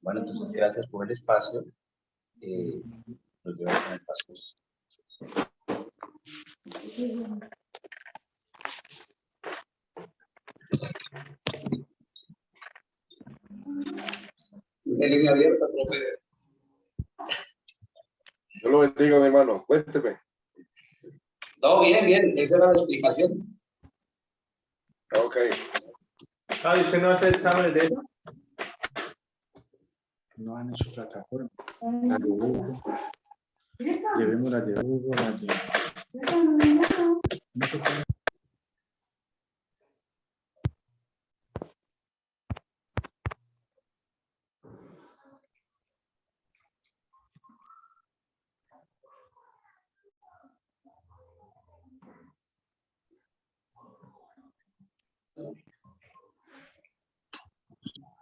Bueno, entonces gracias por el espacio. Nos llevamos con el paso. En línea abierta, profe. Yo lo bendiga, mi hermano. Cuénteme. No, bien, bien. Esa era la explicación. Ok. ¿Usted no hace exámenes de eso? No han hecho plataforma. La de Hugo. Llevemos la de Hugo, la de...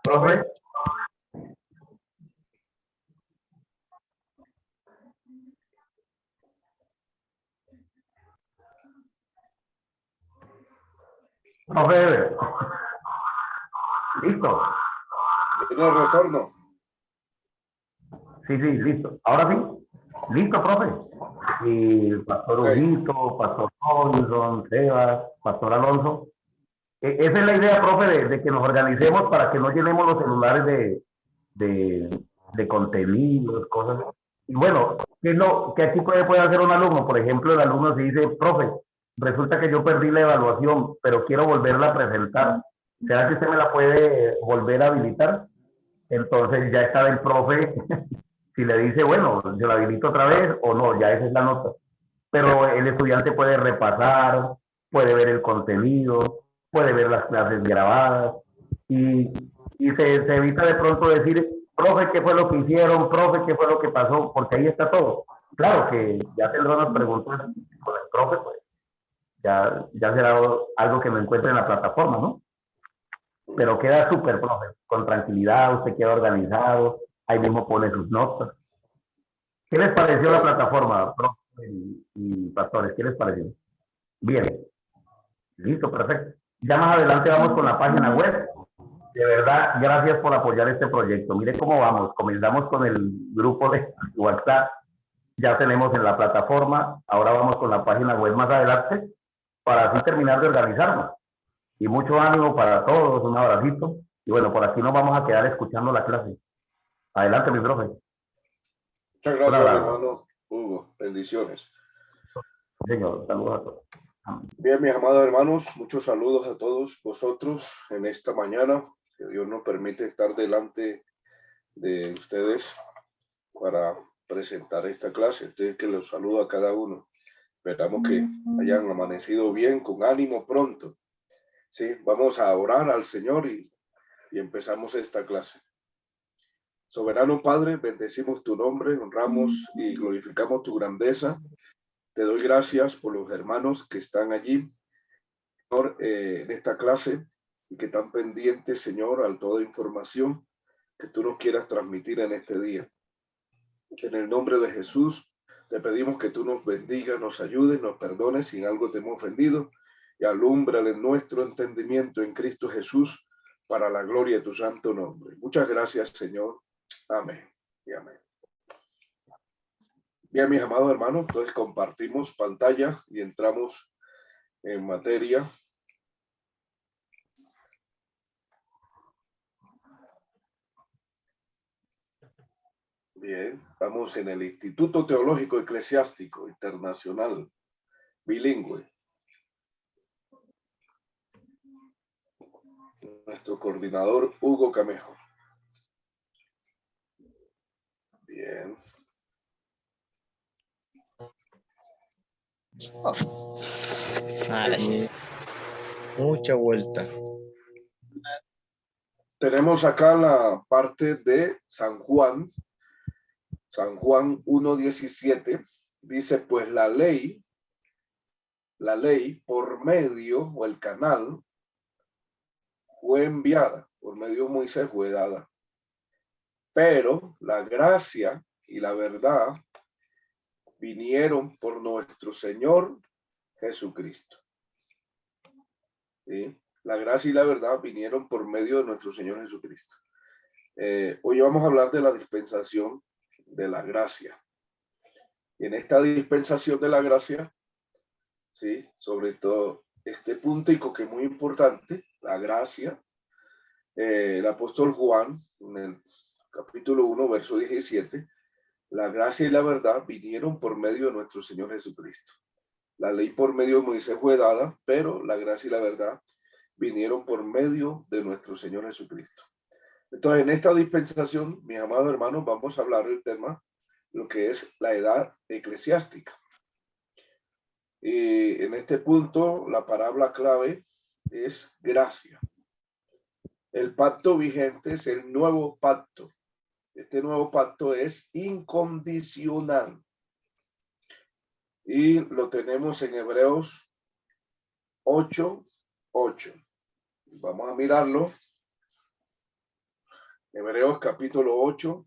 Profe. Profe. Listo. ¿Tiene el retorno? Sí, listo. Ahora sí. Listo, profe. Y Pastor Ujito, Pastor Robinson, Sebas, Pastor Alonso. Esa es la idea, profe, de que nos organicemos para que no llenemos los celulares de contenidos, cosas. Y bueno, ¿qué es lo que aquí puede hacer un alumno? Por ejemplo, el alumno se dice, profe, resulta que yo perdí la evaluación, pero quiero volverla a presentar. ¿Será que usted me la puede volver a habilitar? Entonces ya está el profe, si le dice, bueno, yo la habilito otra vez o no, ya esa es la nota. Pero el estudiante puede repasar, puede ver el contenido, puede ver las clases grabadas y se evita de pronto decir, profe, ¿qué fue lo que hicieron? Profe, ¿qué fue lo que pasó? Porque ahí está todo. Claro que ya tendrán las preguntas con el profe, pues ya será algo que me encuentre en la plataforma, ¿no? Pero queda súper, profe, con tranquilidad, usted queda organizado, ahí mismo pone sus notas. ¿Qué les pareció la plataforma, profe y pastores? ¿Qué les pareció? Bien, listo, perfecto. Ya más adelante vamos con la página web. De verdad, gracias por apoyar este proyecto. Mire cómo vamos. Comenzamos con el grupo de WhatsApp. Ya tenemos en la plataforma. Ahora vamos con la página web más adelante para así terminar de organizarnos. Y mucho ánimo para todos. Un abracito. Y bueno, por aquí nos vamos a quedar escuchando la clase. Adelante, mi profe. Muchas gracias, hermano Hugo. Bendiciones. Señor, saludos a todos. Bien, mis amados hermanos, muchos saludos a todos vosotros en esta mañana. Que Dios nos permite estar delante de ustedes para presentar esta clase. Entonces, que los saludo a cada uno. Esperamos que hayan amanecido bien, con ánimo pronto. Sí, vamos a orar al Señor y empezamos esta clase. Soberano Padre, bendecimos tu nombre, honramos y glorificamos tu grandeza. Te doy gracias por los hermanos que están allí, Señor, en esta clase y que están pendientes, Señor, a toda información que tú nos quieras transmitir en este día. En el nombre de Jesús, te pedimos que tú nos bendigas, nos ayudes, nos perdones si en algo te hemos ofendido y alúmbrale nuestro entendimiento en Cristo Jesús para la gloria de tu santo nombre. Muchas gracias, Señor. Amén y amén. Bien, mis amados hermanos, entonces compartimos pantalla y entramos en materia. Bien, estamos en el Instituto Teológico Eclesiástico Internacional, bilingüe. Nuestro coordinador, Hugo Camejo. Bien. Ahora sí. Mucha vuelta. Tenemos acá la parte de San Juan 1:17, dice, pues la ley por medio, o el canal, fue enviada, por medio de Moisés fue dada, pero la gracia y la verdad vinieron por nuestro Señor Jesucristo. ¿Sí? la gracia y la verdad vinieron por medio de nuestro Señor Jesucristo. Hoy vamos a hablar de la dispensación de la gracia. Y en esta dispensación de la gracia, sí, sobre todo este puntico que es muy importante, la gracia, el apóstol Juan, en el capítulo 1, verso 17, la gracia y la verdad vinieron por medio de nuestro Señor Jesucristo. La ley por medio de Moisés fue dada, pero la gracia y la verdad vinieron por medio de nuestro Señor Jesucristo. Entonces, en esta dispensación, mis amados hermanos, vamos a hablar del tema, lo que es la edad eclesiástica. Y en este punto, la palabra clave es gracia. El pacto vigente es el nuevo pacto. Este nuevo pacto es incondicional. Y lo tenemos en Hebreos 8:8. Vamos a mirarlo. Hebreos capítulo 8,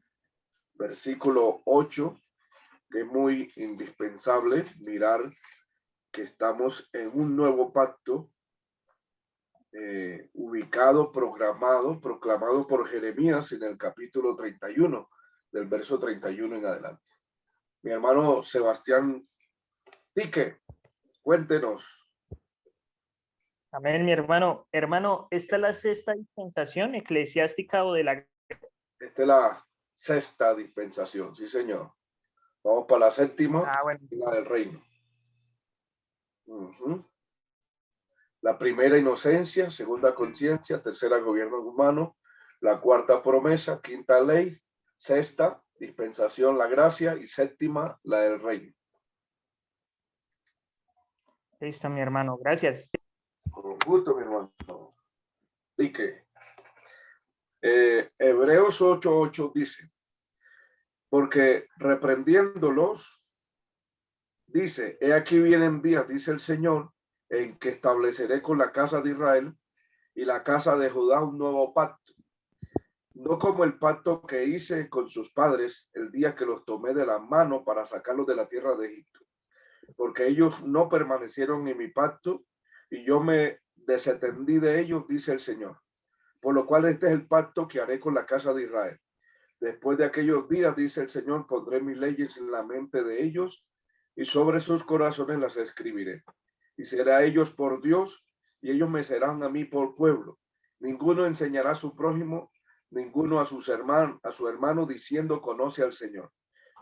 versículo 8, que es muy indispensable mirar que estamos en un nuevo pacto ubicado, programado, proclamado por Jeremías en el capítulo 31, del verso 31 en adelante. Mi hermano Sebastián Tique, cuéntenos. Amén, mi hermano. Hermano, ¿esta es la sexta dispensación eclesiástica o de la... Esta es la sexta dispensación, sí señor. Vamos para la séptima, bueno. la del reino. La primera inocencia, segunda conciencia, tercera gobierno humano, la cuarta promesa, quinta ley, sexta dispensación la gracia y séptima la del reino. Listo, mi hermano. Gracias. Con gusto, mi hermano. Y que Hebreos 8:8 dice, porque reprendiéndolos, dice, he aquí vienen días, dice el Señor, en que estableceré con la casa de Israel y la casa de Judá un nuevo pacto. No como el pacto que hice con sus padres el día que los tomé de la mano para sacarlos de la tierra de Egipto, porque ellos no permanecieron en mi pacto y yo me desentendí de ellos, dice el Señor. Por lo cual este es el pacto que haré con la casa de Israel. Después de aquellos días, dice el Señor, pondré mis leyes en la mente de ellos y sobre sus corazones las escribiré. Y será ellos por Dios y ellos me serán a mí por pueblo. Ninguno enseñará a su prójimo, ninguno a su hermano diciendo conoce al Señor,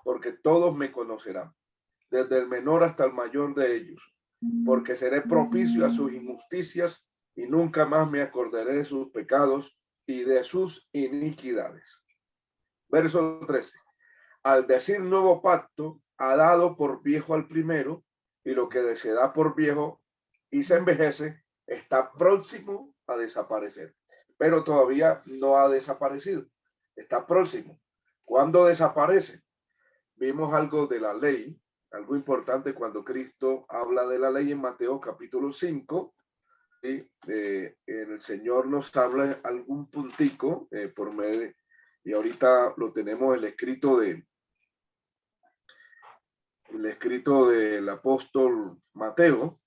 porque todos me conocerán, desde el menor hasta el mayor de ellos, porque seré propicio a sus injusticias y nunca más me acordaré de sus pecados y de sus iniquidades. Verso 13. Al decir nuevo pacto, ha dado por viejo al primero, y lo que se da por viejo y se envejece está próximo a desaparecer, pero todavía no ha desaparecido, está próximo. ¿Cuándo desaparece? Vimos algo de la ley, algo importante cuando Cristo habla de la ley en Mateo capítulo 5, y el Señor nos habla algún puntico por medio, y ahorita lo tenemos el escrito del apóstol Mateo.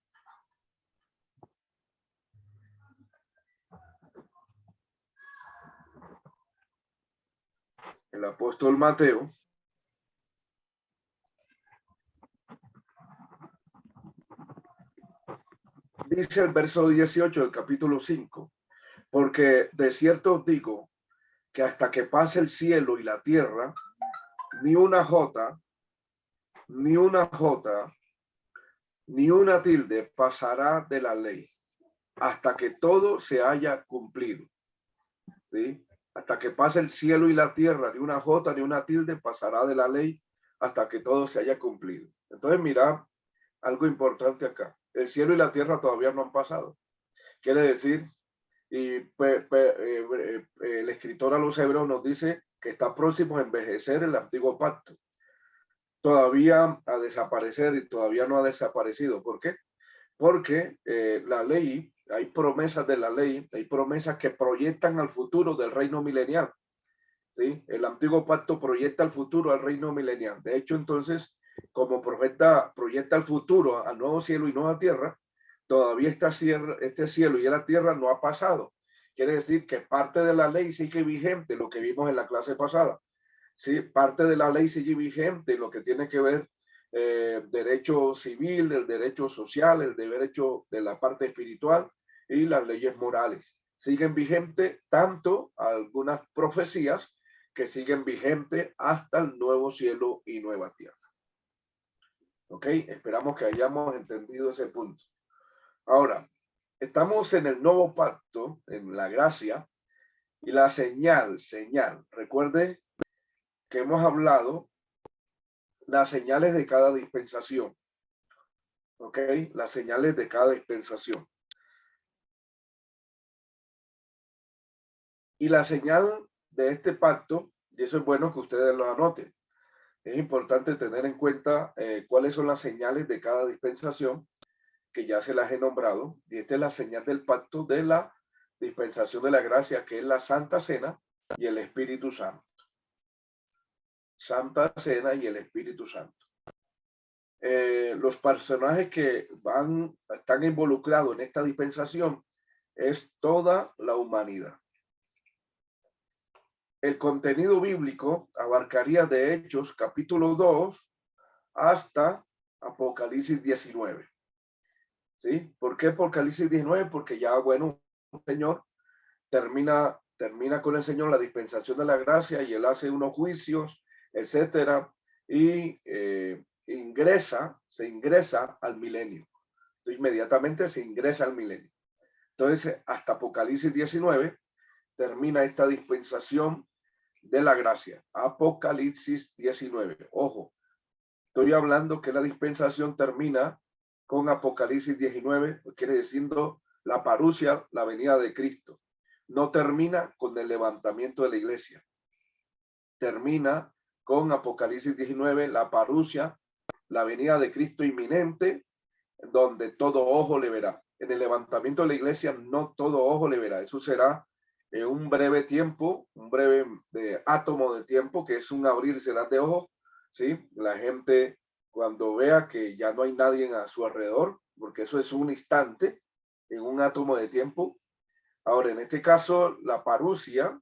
El apóstol Mateo. Dice el verso 18 del capítulo 5, porque de cierto os digo que hasta que pase el cielo y la tierra, ni una jota, ni una tilde pasará de la ley, hasta que todo se haya cumplido. ¿Sí? Hasta que pase el cielo y la tierra, ni una jota, ni una tilde pasará de la ley, hasta que todo se haya cumplido. Entonces, mira algo importante acá. El cielo y la tierra todavía no han pasado. Quiere decir, y el escritor a los hebreos nos dice que está próximo a envejecer el antiguo pacto. Todavía a desaparecer y todavía no ha desaparecido. ¿Por qué? Porque la ley, hay promesas de la ley, hay promesas que proyectan al futuro del reino milenial. ¿Sí? El antiguo pacto proyecta al futuro al reino milenial. De hecho, entonces, como profeta proyecta al futuro, al nuevo cielo y nueva tierra, todavía este cielo y la tierra no ha pasado. Quiere decir que parte de la ley sigue vigente, lo que vimos en la clase pasada. Sí, parte de la ley sigue vigente, lo que tiene que ver derecho civil, el derecho social, el derecho de la parte espiritual y las leyes morales. Siguen vigentes tanto algunas profecías que siguen vigentes hasta el nuevo cielo y nueva tierra. ¿Ok? Esperamos que hayamos entendido ese punto. Ahora, estamos en el nuevo pacto, en la gracia, y la señal. Recuerde que hemos hablado las señales de cada dispensación. ¿Ok? Las señales de cada dispensación. Y la señal de este pacto, y eso es bueno que ustedes lo anoten, es importante tener en cuenta cuáles son las señales de cada dispensación, que ya se las he nombrado, y esta es la señal del pacto de la dispensación de la gracia, que es la Santa Cena y el Espíritu Santo. Santa Cena y el Espíritu Santo. Los personajes que están involucrados en esta dispensación es toda la humanidad. El contenido bíblico abarcaría de Hechos capítulo 2 hasta Apocalipsis 19. ¿Sí? ¿Por qué Apocalipsis 19? Porque ya, bueno, el Señor termina con el Señor la dispensación de la gracia y Él hace unos juicios, etcétera, y se ingresa al milenio. Entonces, inmediatamente se ingresa al milenio. Entonces, hasta Apocalipsis 19 termina esta dispensación de la gracia. Apocalipsis 19. Ojo, estoy hablando que la dispensación termina con Apocalipsis 19, quiere decir la parusia, la venida de Cristo. No termina con el levantamiento de la iglesia. Termina con Apocalipsis 19, la parusia, la venida de Cristo inminente, donde todo ojo le verá. En el levantamiento de la iglesia no todo ojo le verá. Eso será en un breve tiempo, un breve átomo de tiempo, que es un abrir y cerrar de ojos. ¿Sí? La gente, cuando vea que ya no hay nadie a su alrededor, porque eso es un instante, en un átomo de tiempo. Ahora, en este caso, la parusia,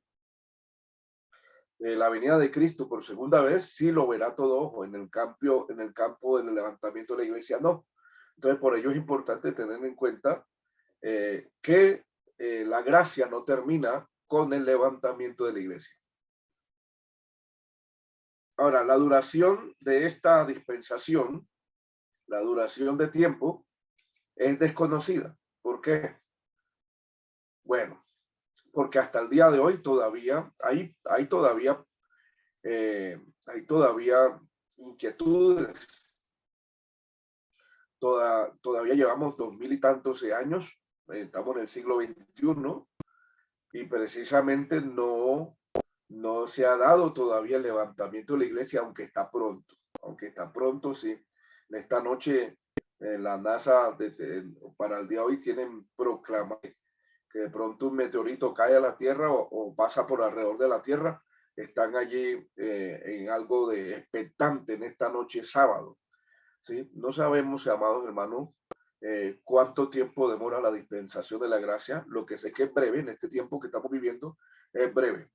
la venida de Cristo por segunda vez, sí lo verá todo ojo. En el campo del levantamiento de la iglesia, no. Entonces, por ello es importante tener en cuenta que la gracia no termina con el levantamiento de la iglesia. Ahora, la duración de esta dispensación, la duración de tiempo, es desconocida. ¿Por qué? Bueno, porque hasta el día de hoy todavía hay todavía inquietudes. Todavía llevamos 2000 y tantos años, estamos en el siglo XXI, y precisamente no se ha dado todavía el levantamiento de la iglesia, aunque está pronto, sí. En esta noche, la NASA para el día de hoy tienen proclamado que de pronto un meteorito cae a la Tierra o pasa por alrededor de la Tierra. Están allí en algo de expectante en esta noche sábado. ¿Sí? No sabemos, amados hermanos, cuánto tiempo demora la dispensación de la gracia. Lo que sé que es breve, en este tiempo que estamos viviendo, es breve.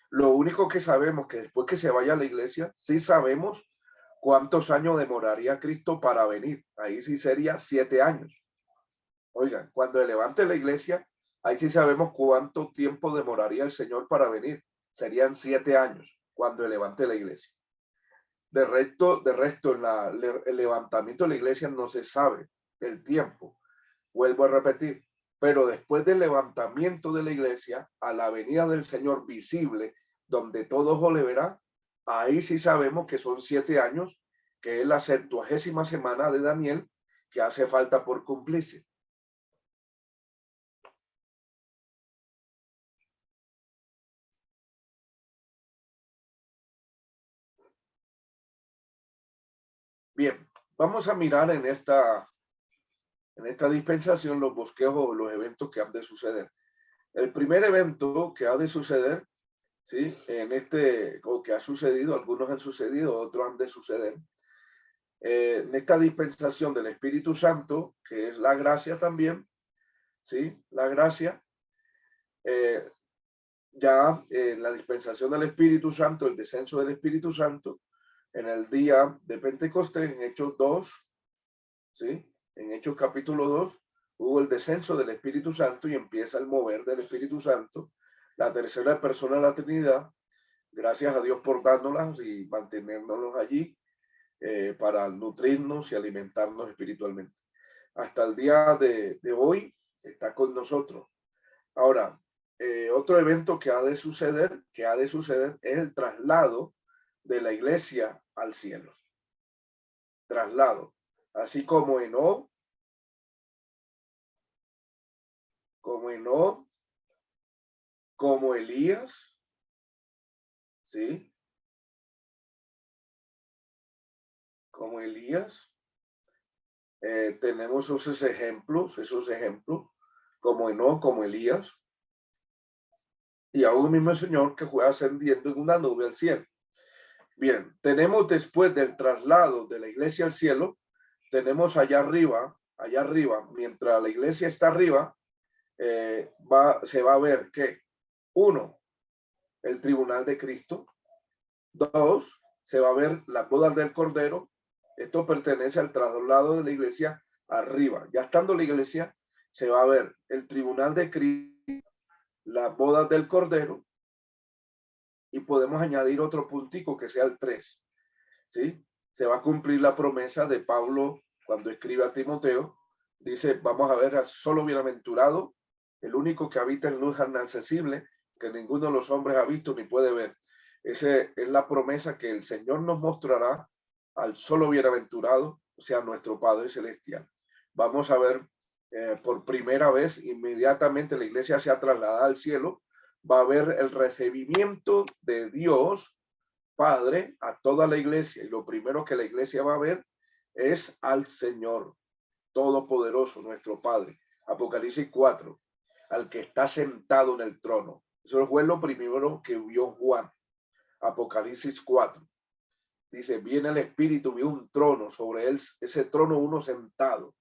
Lo único que sabemos que después que se vaya a la iglesia, sí sabemos cuántos años demoraría Cristo para venir. Ahí sí sería 7 años. Oigan, cuando se levante la iglesia, ahí sí sabemos cuánto tiempo demoraría el Señor para venir. Serían 7 años cuando se levante la iglesia. De resto, el levantamiento de la iglesia no se sabe el tiempo. Vuelvo a repetir, pero después del levantamiento de la iglesia, a la venida del Señor visible, donde todo ojo le verá, ahí sí sabemos que son 7 años, que es la 70ª semana de Daniel, que hace falta por cumplirse. Bien, vamos a mirar en esta dispensación los bosquejos, los eventos que han de suceder. El primer evento que ha de suceder, ¿sí? O que ha sucedido, algunos han sucedido, otros han de suceder, en esta dispensación del Espíritu Santo, que es la gracia también, ¿sí? La gracia, ya en la dispensación del Espíritu Santo, el descenso del Espíritu Santo, en el día de Pentecostés, en Hechos 2, ¿sí? En Hechos capítulo 2, hubo el descenso del Espíritu Santo y empieza el mover del Espíritu Santo, la tercera persona de la Trinidad. Gracias a Dios por dárnoslas y mantenernos allí para nutrirnos y alimentarnos espiritualmente. Hasta el día de hoy está con nosotros. Ahora, otro evento que ha de suceder es el traslado de la iglesia al cielo. Traslado. Así como Enoc, como Elías, ¿sí? Como Elías. Tenemos esos ejemplos, como Enoc, como Elías. Y aún mismo el Señor que fue ascendiendo en una nube al cielo. Bien, tenemos después del traslado de la iglesia al cielo, tenemos allá arriba, mientras la iglesia está arriba, se va a ver que, 1, el tribunal de Cristo. 2, se va a ver las bodas del Cordero. Esto pertenece al traslado de la iglesia arriba. Ya estando la iglesia, se va a ver el tribunal de Cristo, las bodas del Cordero, y podemos añadir otro puntico que sea el 3. ¿Sí? Se va a cumplir la promesa de Pablo cuando escribe a Timoteo. Dice, vamos a ver al solo bienaventurado, el único que habita en luz inaccesible, que ninguno de los hombres ha visto ni puede ver. Esa es la promesa que el Señor nos mostrará al solo bienaventurado, o sea, nuestro Padre Celestial. Vamos a ver por primera vez, inmediatamente la iglesia se ha trasladado al cielo, va a haber el recibimiento de Dios Padre a toda la iglesia, y lo primero que la iglesia va a ver es al Señor Todopoderoso, nuestro Padre. Apocalipsis 4, al que está sentado en el trono. Eso fue lo primero que vio Juan. Apocalipsis 4. Dice, viene el Espíritu, vio un trono, sobre él, ese trono uno sentado,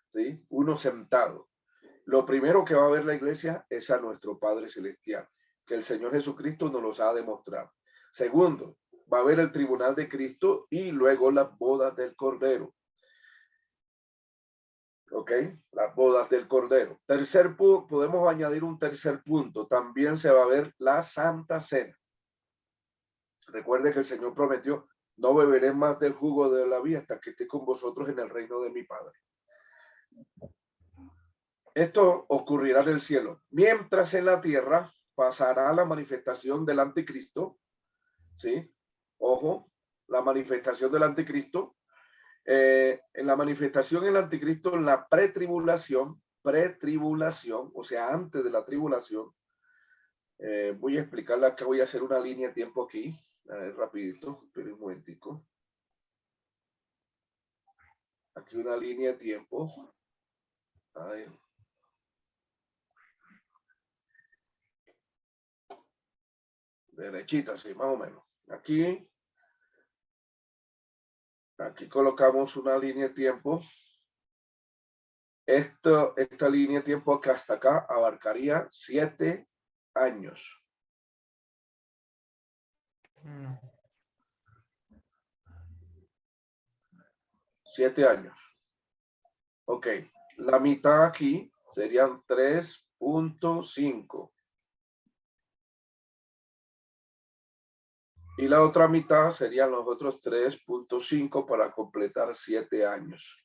¿sí? Uno sentado. Lo primero que va a ver la iglesia es a nuestro Padre Celestial, que el Señor Jesucristo nos los ha demostrado. Segundo, va a haber el tribunal de Cristo y luego las bodas del Cordero. ¿Ok? Las bodas del Cordero. Tercer punto, podemos añadir un tercer punto. También se va a ver la Santa Cena. Recuerde que el Señor prometió, no beberé más del jugo de la vida hasta que esté con vosotros en el reino de mi Padre. Esto ocurrirá en el cielo. Mientras en la tierra pasará la manifestación del anticristo. ¿Sí? Ojo, la manifestación del anticristo. En la manifestación del anticristo, en la pretribulación, o sea, antes de la tribulación. Voy a explicarla acá, voy a hacer una línea de tiempo aquí. A ver, rapidito, esperen un momentico. Aquí una línea de tiempo. A ver. Derechita, sí, más o menos. Aquí colocamos una línea de tiempo. Esta línea de tiempo que hasta acá abarcaría 7 años. 7 años. Ok. La mitad aquí serían 3.5. Y la otra mitad serían los otros 3.5 para completar 7 años.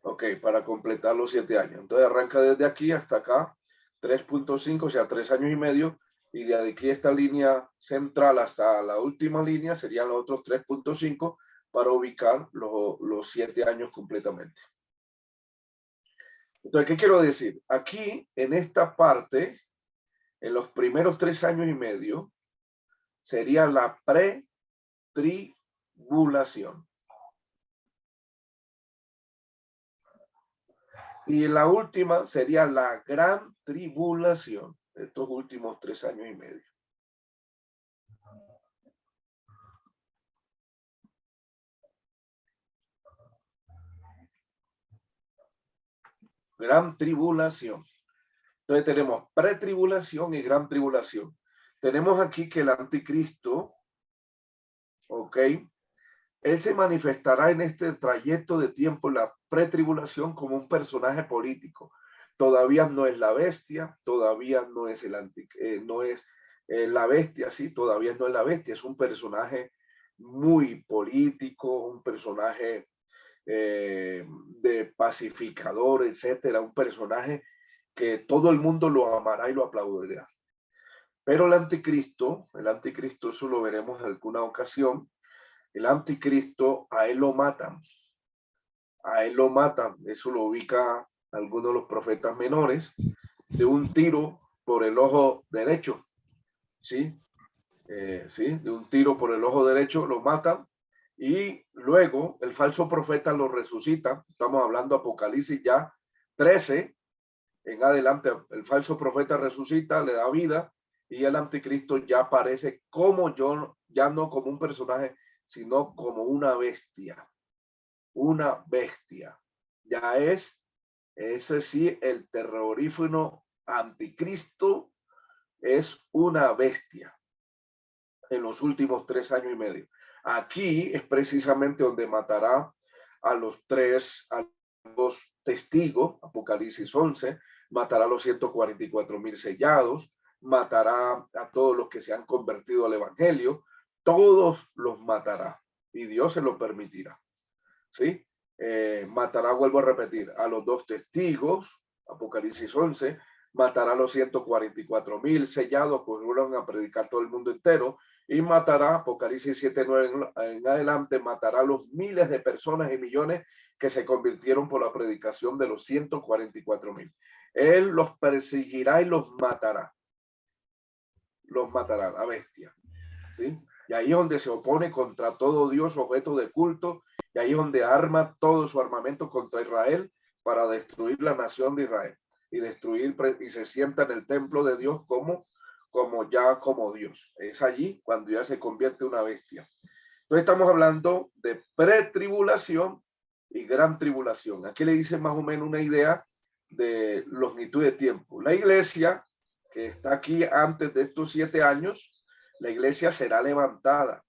Ok, para completar los 7 años. Entonces arranca desde aquí hasta acá, 3.5, o sea, 3 años y medio. Y de aquí esta línea central hasta la última línea serían los otros 3.5 para ubicar los 7 años completamente. Entonces, ¿qué quiero decir? Aquí, en esta parte, en los primeros 3 años y medio, sería la pretribulación. Y la última sería la gran tribulación, estos últimos 3 años y medio. gran tribulación. Entonces tenemos pretribulación y gran tribulación. Tenemos aquí que el anticristo, ok, él se manifestará en este trayecto de tiempo, la pretribulación, como un personaje político. Todavía no es la bestia, todavía no es la bestia, sí, todavía no es la bestia, es un personaje muy político, un personaje de pacificador, etcétera, un personaje que todo el mundo lo amará y lo aplaudirá. Pero el anticristo, eso lo veremos en alguna ocasión, el anticristo, a él lo matan. A él lo matan. Eso lo ubica algunos de los profetas menores, de un tiro por el ojo derecho. ¿Sí? ¿Sí? De un tiro por el ojo derecho lo matan. Y luego el falso profeta lo resucita. Estamos hablando Apocalipsis ya 13. En adelante, el falso profeta resucita, le da vida. Y el anticristo ya aparece como yo, ya no como un personaje, sino como una bestia. Una bestia. Ya es, ese sí, el terrorífico anticristo es una bestia en los últimos 3 años y medio. Aquí es precisamente donde matará a los testigos, Apocalipsis 11, matará a los 144,000 sellados, matará a todos los que se han convertido al evangelio, todos los matará y Dios se lo permitirá. ¿Sí? Matará, vuelvo a repetir, a los 2 testigos, Apocalipsis 11, matará a los 144,000 sellados, pues vuelvan a predicar todo el mundo entero, y matará, Apocalipsis 7:9 en adelante, matará a los miles de personas y millones que se convirtieron por la predicación de los 144,000. Él los perseguirá y los matará. Los matará, la bestia. ¿Sí? Y ahí es donde se opone contra todo Dios objeto de culto, y ahí es donde arma todo su armamento contra Israel para destruir la nación de Israel y destruir, y se sienta en el templo de Dios como Dios. Es allí cuando ya se convierte en una bestia. Entonces estamos hablando de pretribulación y gran tribulación. Aquí le dice más o menos una idea de longitud de tiempo. La iglesia que está aquí antes de estos 7 años, la iglesia será levantada.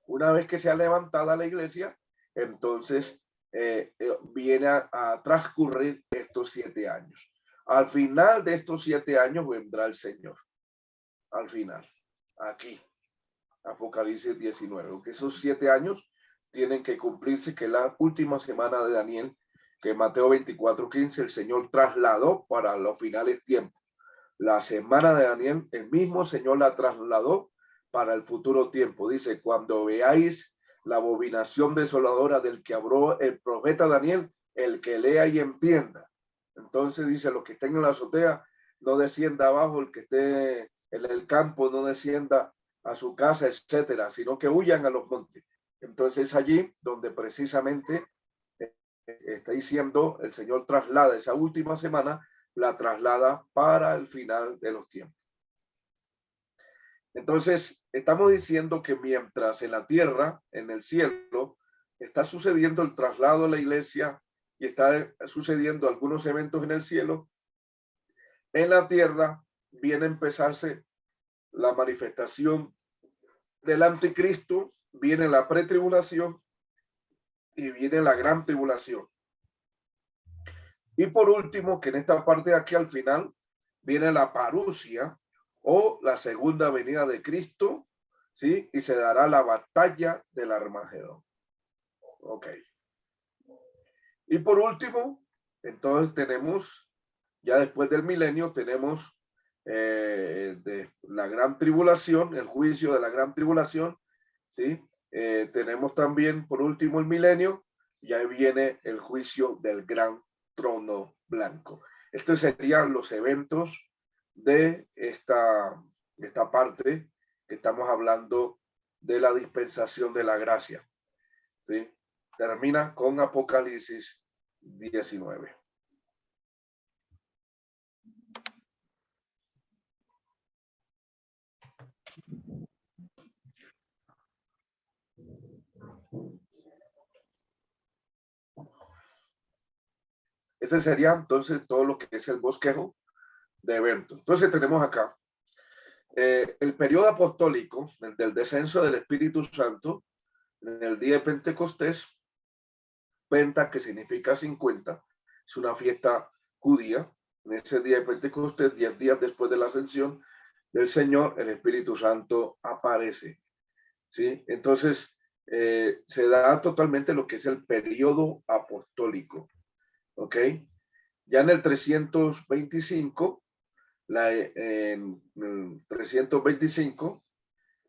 Una vez que sea levantada la iglesia, entonces viene a transcurrir estos 7 años. Al final de estos 7 años vendrá el Señor. Al final, aquí, Apocalipsis 19. Aunque esos 7 años tienen que cumplirse, que la última semana de Daniel, que Mateo 24:15, el Señor trasladó para los finales tiempos. La semana de Daniel, el mismo Señor la trasladó para el futuro tiempo. Dice, cuando veáis la abominación desoladora del que habló el profeta Daniel, el que lea y entienda. Entonces dice, los que estén en la azotea, no descienda abajo, el que esté en el campo, no descienda a su casa, etcétera, sino que huyan a los montes. Entonces allí donde precisamente está diciendo, el Señor traslada esa última semana, la traslada para el final de los tiempos. Entonces, estamos diciendo que mientras en la tierra, en el cielo, está sucediendo el traslado de la iglesia y está sucediendo algunos eventos en el cielo, en la tierra viene a empezarse la manifestación del anticristo, viene la pretribulación y viene la gran tribulación. Y por último, que en esta parte de aquí al final viene la parusia o la segunda venida de Cristo, ¿sí? Y se dará la batalla del Armagedón. Ok. Y por último, entonces tenemos, ya después del milenio, tenemos de la gran tribulación, el juicio de la gran tribulación, ¿sí? Tenemos también, por último, el milenio, y ahí viene el juicio del gran trono blanco. Estos serían los eventos de esta parte que estamos hablando de la dispensación de la gracia. ¿Sí? Termina con Apocalipsis 19. Ese sería entonces todo lo que es el bosquejo de eventos. Entonces tenemos acá el periodo apostólico del descenso del Espíritu Santo en el día de Pentecostés. Penta, que significa 50, es una fiesta judía. En ese día de Pentecostés, 10 días después de la ascensión del Señor, el Espíritu Santo aparece. ¿Sí? Entonces, se da totalmente lo que es el periodo apostólico. ¿Ok? Ya en el 325, en el 325,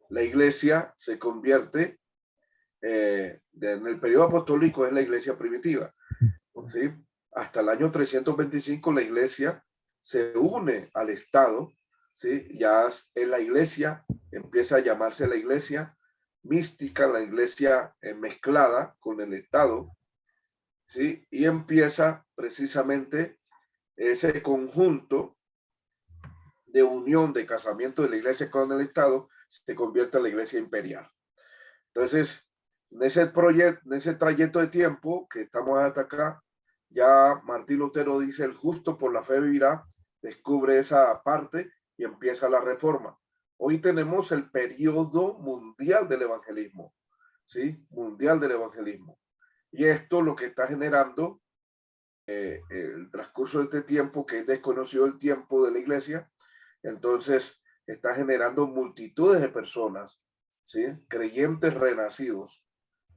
la iglesia se convierte, en el periodo apostólico es la iglesia primitiva. ¿Sí? Hasta el año 325 la iglesia se une al Estado. ¿Sí? Ya en la iglesia empieza a llamarse la iglesia mística, la iglesia mezclada con el Estado. ¿Sí? Y empieza precisamente ese conjunto de unión, de casamiento de la iglesia con el Estado, se convierte en la iglesia imperial. Entonces, en ese trayecto de tiempo que estamos hasta acá, ya Martín Lutero dice: el justo por la fe vivirá, descubre esa parte y empieza la reforma. Hoy tenemos el periodo mundial del evangelismo, ¿sí? Mundial del evangelismo. Y esto lo que está generando el transcurso de este tiempo, que es desconocido el tiempo de la iglesia, entonces está generando multitudes de personas, ¿sí? Creyentes renacidos,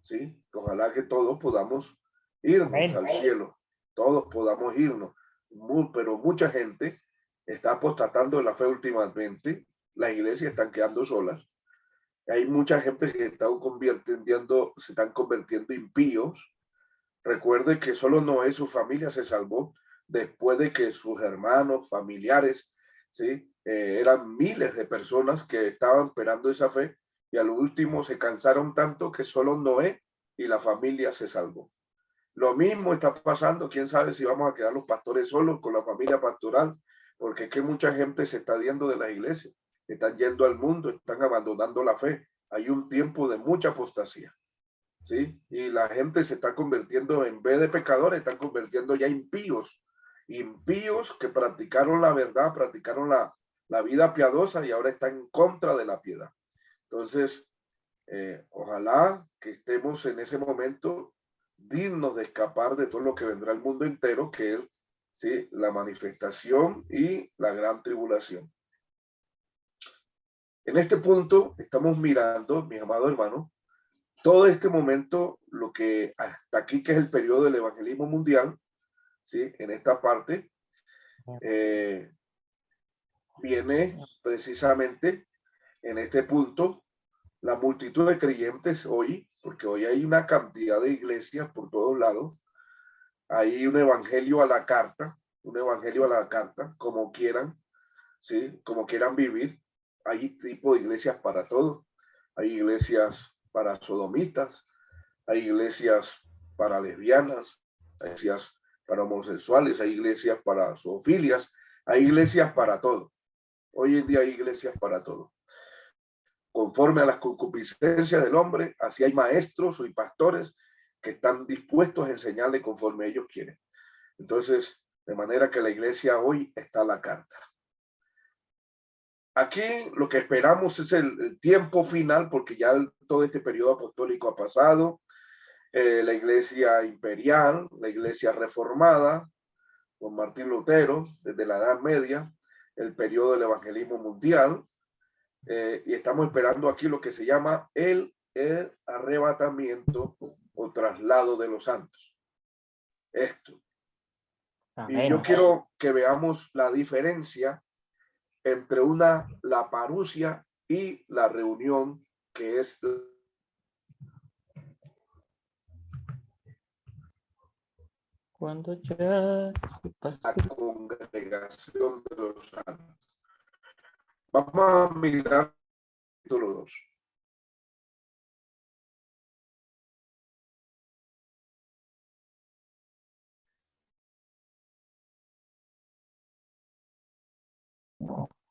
¿sí? Ojalá que todos podamos irnos al cielo, todos podamos irnos, pero mucha gente está apostatando de la fe últimamente. Las iglesias están quedando solas. Hay mucha gente que se están convirtiendo impíos. Recuerde que solo Noé, su familia, se salvó después de que sus hermanos, familiares, ¿sí? Eran miles de personas que estaban esperando esa fe, y al último se cansaron tanto que solo Noé y la familia se salvó. Lo mismo está pasando. Quién sabe si vamos a quedar los pastores solos con la familia pastoral, porque es que mucha gente se está yendo de la iglesia, están yendo al mundo, están abandonando la fe. Hay un tiempo de mucha apostasía. ¿Sí? Y la gente se está convirtiendo, en vez de pecadores, están convirtiendo ya impíos que practicaron la verdad, practicaron la vida piadosa, y ahora están en contra de la piedad. Entonces, ojalá que estemos en ese momento dignos de escapar de todo lo que vendrá al mundo entero, que es, ¿sí?, la manifestación y la gran tribulación. En este punto estamos mirando, mis amados hermanos, todo este momento, lo que hasta aquí, que es el periodo del evangelismo mundial, ¿sí? En esta parte, viene precisamente en este punto la multitud de creyentes hoy, porque hoy hay una cantidad de iglesias por todos lados. Hay un evangelio a la carta, como quieran, ¿sí? Como quieran vivir. Hay tipo de iglesias para todo. Hay iglesias para sodomitas, hay iglesias para lesbianas, hay iglesias para homosexuales, hay iglesias para zoofilias, hay iglesias para todo. Hoy en día hay iglesias para todo. Conforme a las concupiscencias del hombre, así hay maestros y pastores que están dispuestos a enseñarle conforme ellos quieren. Entonces, de manera que la iglesia hoy está a la carta. Aquí lo que esperamos es el tiempo final, porque ya todo este periodo apostólico ha pasado. La iglesia imperial, la iglesia reformada, con Martín Lutero, desde la Edad Media, el periodo del evangelismo mundial, y estamos esperando aquí lo que se llama el arrebatamiento o traslado de los santos. Esto. Y yo quiero que veamos la diferencia entre la parusia y la reunión, que es Cuando ya la congregación de los santos. Vamos a mirar el capítulo 2.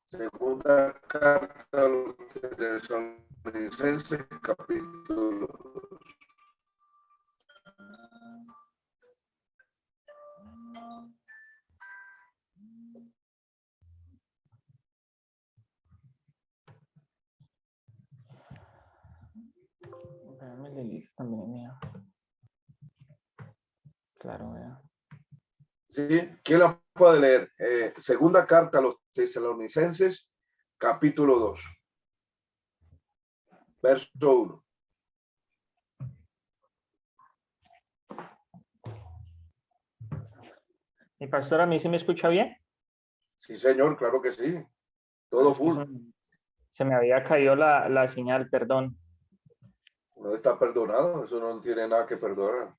Segunda carta a los Tesalonicenses, capítulo 2. ¿Sí? ¿Quién la puede leer? Segunda carta a los Tesalonicenses, capítulo 2, verso 1. Mi pastor, ¿a mí sí me escucha bien? Sí, señor, claro que sí. Todo Es que full. se me había caído la señal, perdón. No está perdonado, eso no tiene nada que perdonar.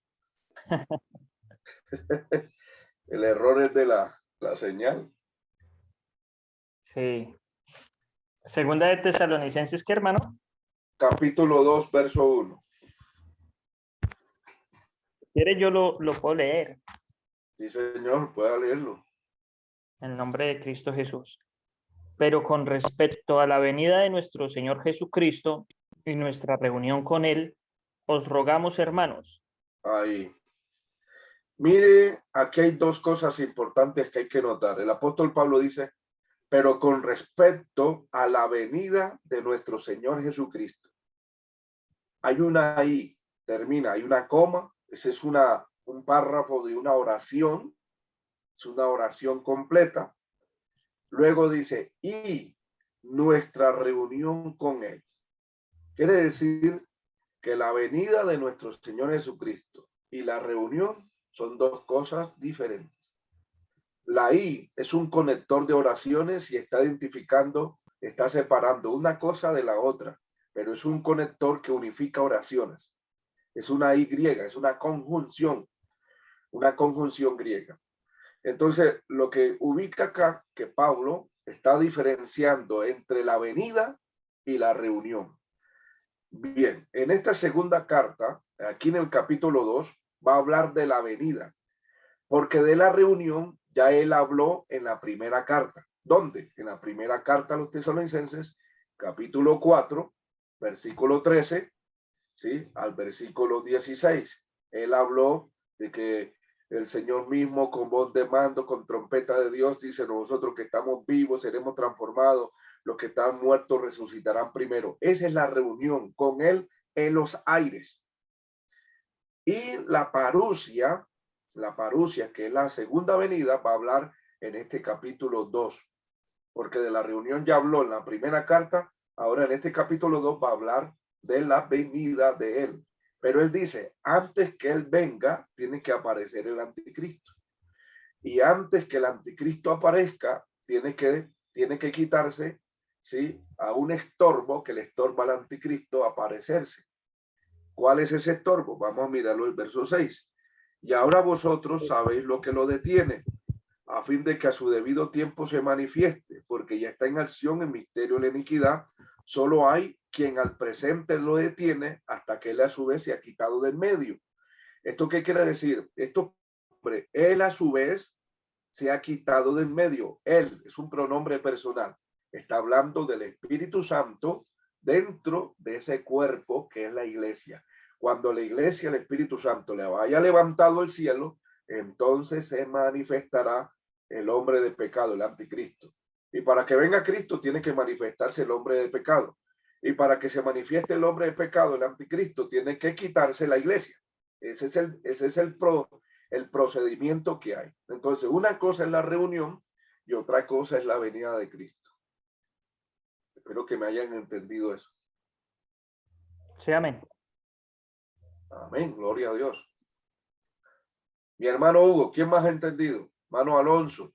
El error es de la señal. Sí. Segunda de Tesalonicenses, ¿qué, hermano? Capítulo 2, verso 1. Si quiere, yo lo puedo leer. Sí, señor, pueda leerlo. En el nombre de Cristo Jesús. Pero con respecto a la venida de nuestro Señor Jesucristo y nuestra reunión con Él, os rogamos, hermanos. Ahí. Mire, aquí hay dos cosas importantes que hay que notar. El apóstol Pablo dice, pero con respecto a la venida de nuestro Señor Jesucristo. Hay una ahí, termina, hay una coma, ese es un párrafo de una oración, es una oración completa. Luego dice, y nuestra reunión con Él. Quiere decir que la venida de nuestro Señor Jesucristo y la reunión son dos cosas diferentes. La I es un conector de oraciones y está identificando, está separando una cosa de la otra, pero es un conector que unifica oraciones. Es una I griega, es una conjunción griega. Entonces, lo que ubica acá, que Pablo está diferenciando entre la venida y la reunión. Bien, en esta segunda carta, aquí en el capítulo 2, va a hablar de la venida, porque de la reunión ya él habló en la primera carta. ¿Dónde? En la primera carta a los Tesalonicenses, capítulo 4, versículo 13, ¿sí? Al versículo 16. Él habló de que el Señor mismo con voz de mando, con trompeta de Dios, dice, nosotros que estamos vivos seremos transformados, los que están muertos resucitarán primero. Esa es la reunión con Él en los aires. Y la parusia, que es la segunda venida, va a hablar en este capítulo 2, porque de la reunión ya habló en la primera carta, ahora en este capítulo 2 va a hablar de la venida de Él. Pero Él dice, antes que Él venga, tiene que aparecer el anticristo. Y antes que el anticristo aparezca, tiene que quitarse, ¿sí?, a un estorbo que le estorba al anticristo aparecerse. ¿Cuál es ese estorbo? Vamos a mirarlo el verso 6. Y ahora vosotros sabéis lo que lo detiene, a fin de que a su debido tiempo se manifieste, porque ya está en acción el misterio de la iniquidad. Solo hay quien al presente lo detiene hasta que él a su vez se ha quitado del medio. ¿Esto qué quiere decir? Esto, hombre, él a su vez se ha quitado del medio. Él es un pronombre personal. Está hablando del Espíritu Santo dentro de ese cuerpo que es la iglesia. Cuando la iglesia, el Espíritu Santo, le haya levantado el cielo, entonces se manifestará el hombre de pecado, el anticristo. Y para que venga Cristo tiene que manifestarse el hombre de pecado. Y para que se manifieste el hombre de pecado, el anticristo, tiene que quitarse la iglesia. Ese es el procedimiento que hay. Entonces, una cosa es la reunión y otra cosa es la venida de Cristo. Espero que me hayan entendido eso. Sí, amén. Amén, gloria a Dios. Mi hermano Hugo, ¿quién más ha entendido? Hermano Alonso.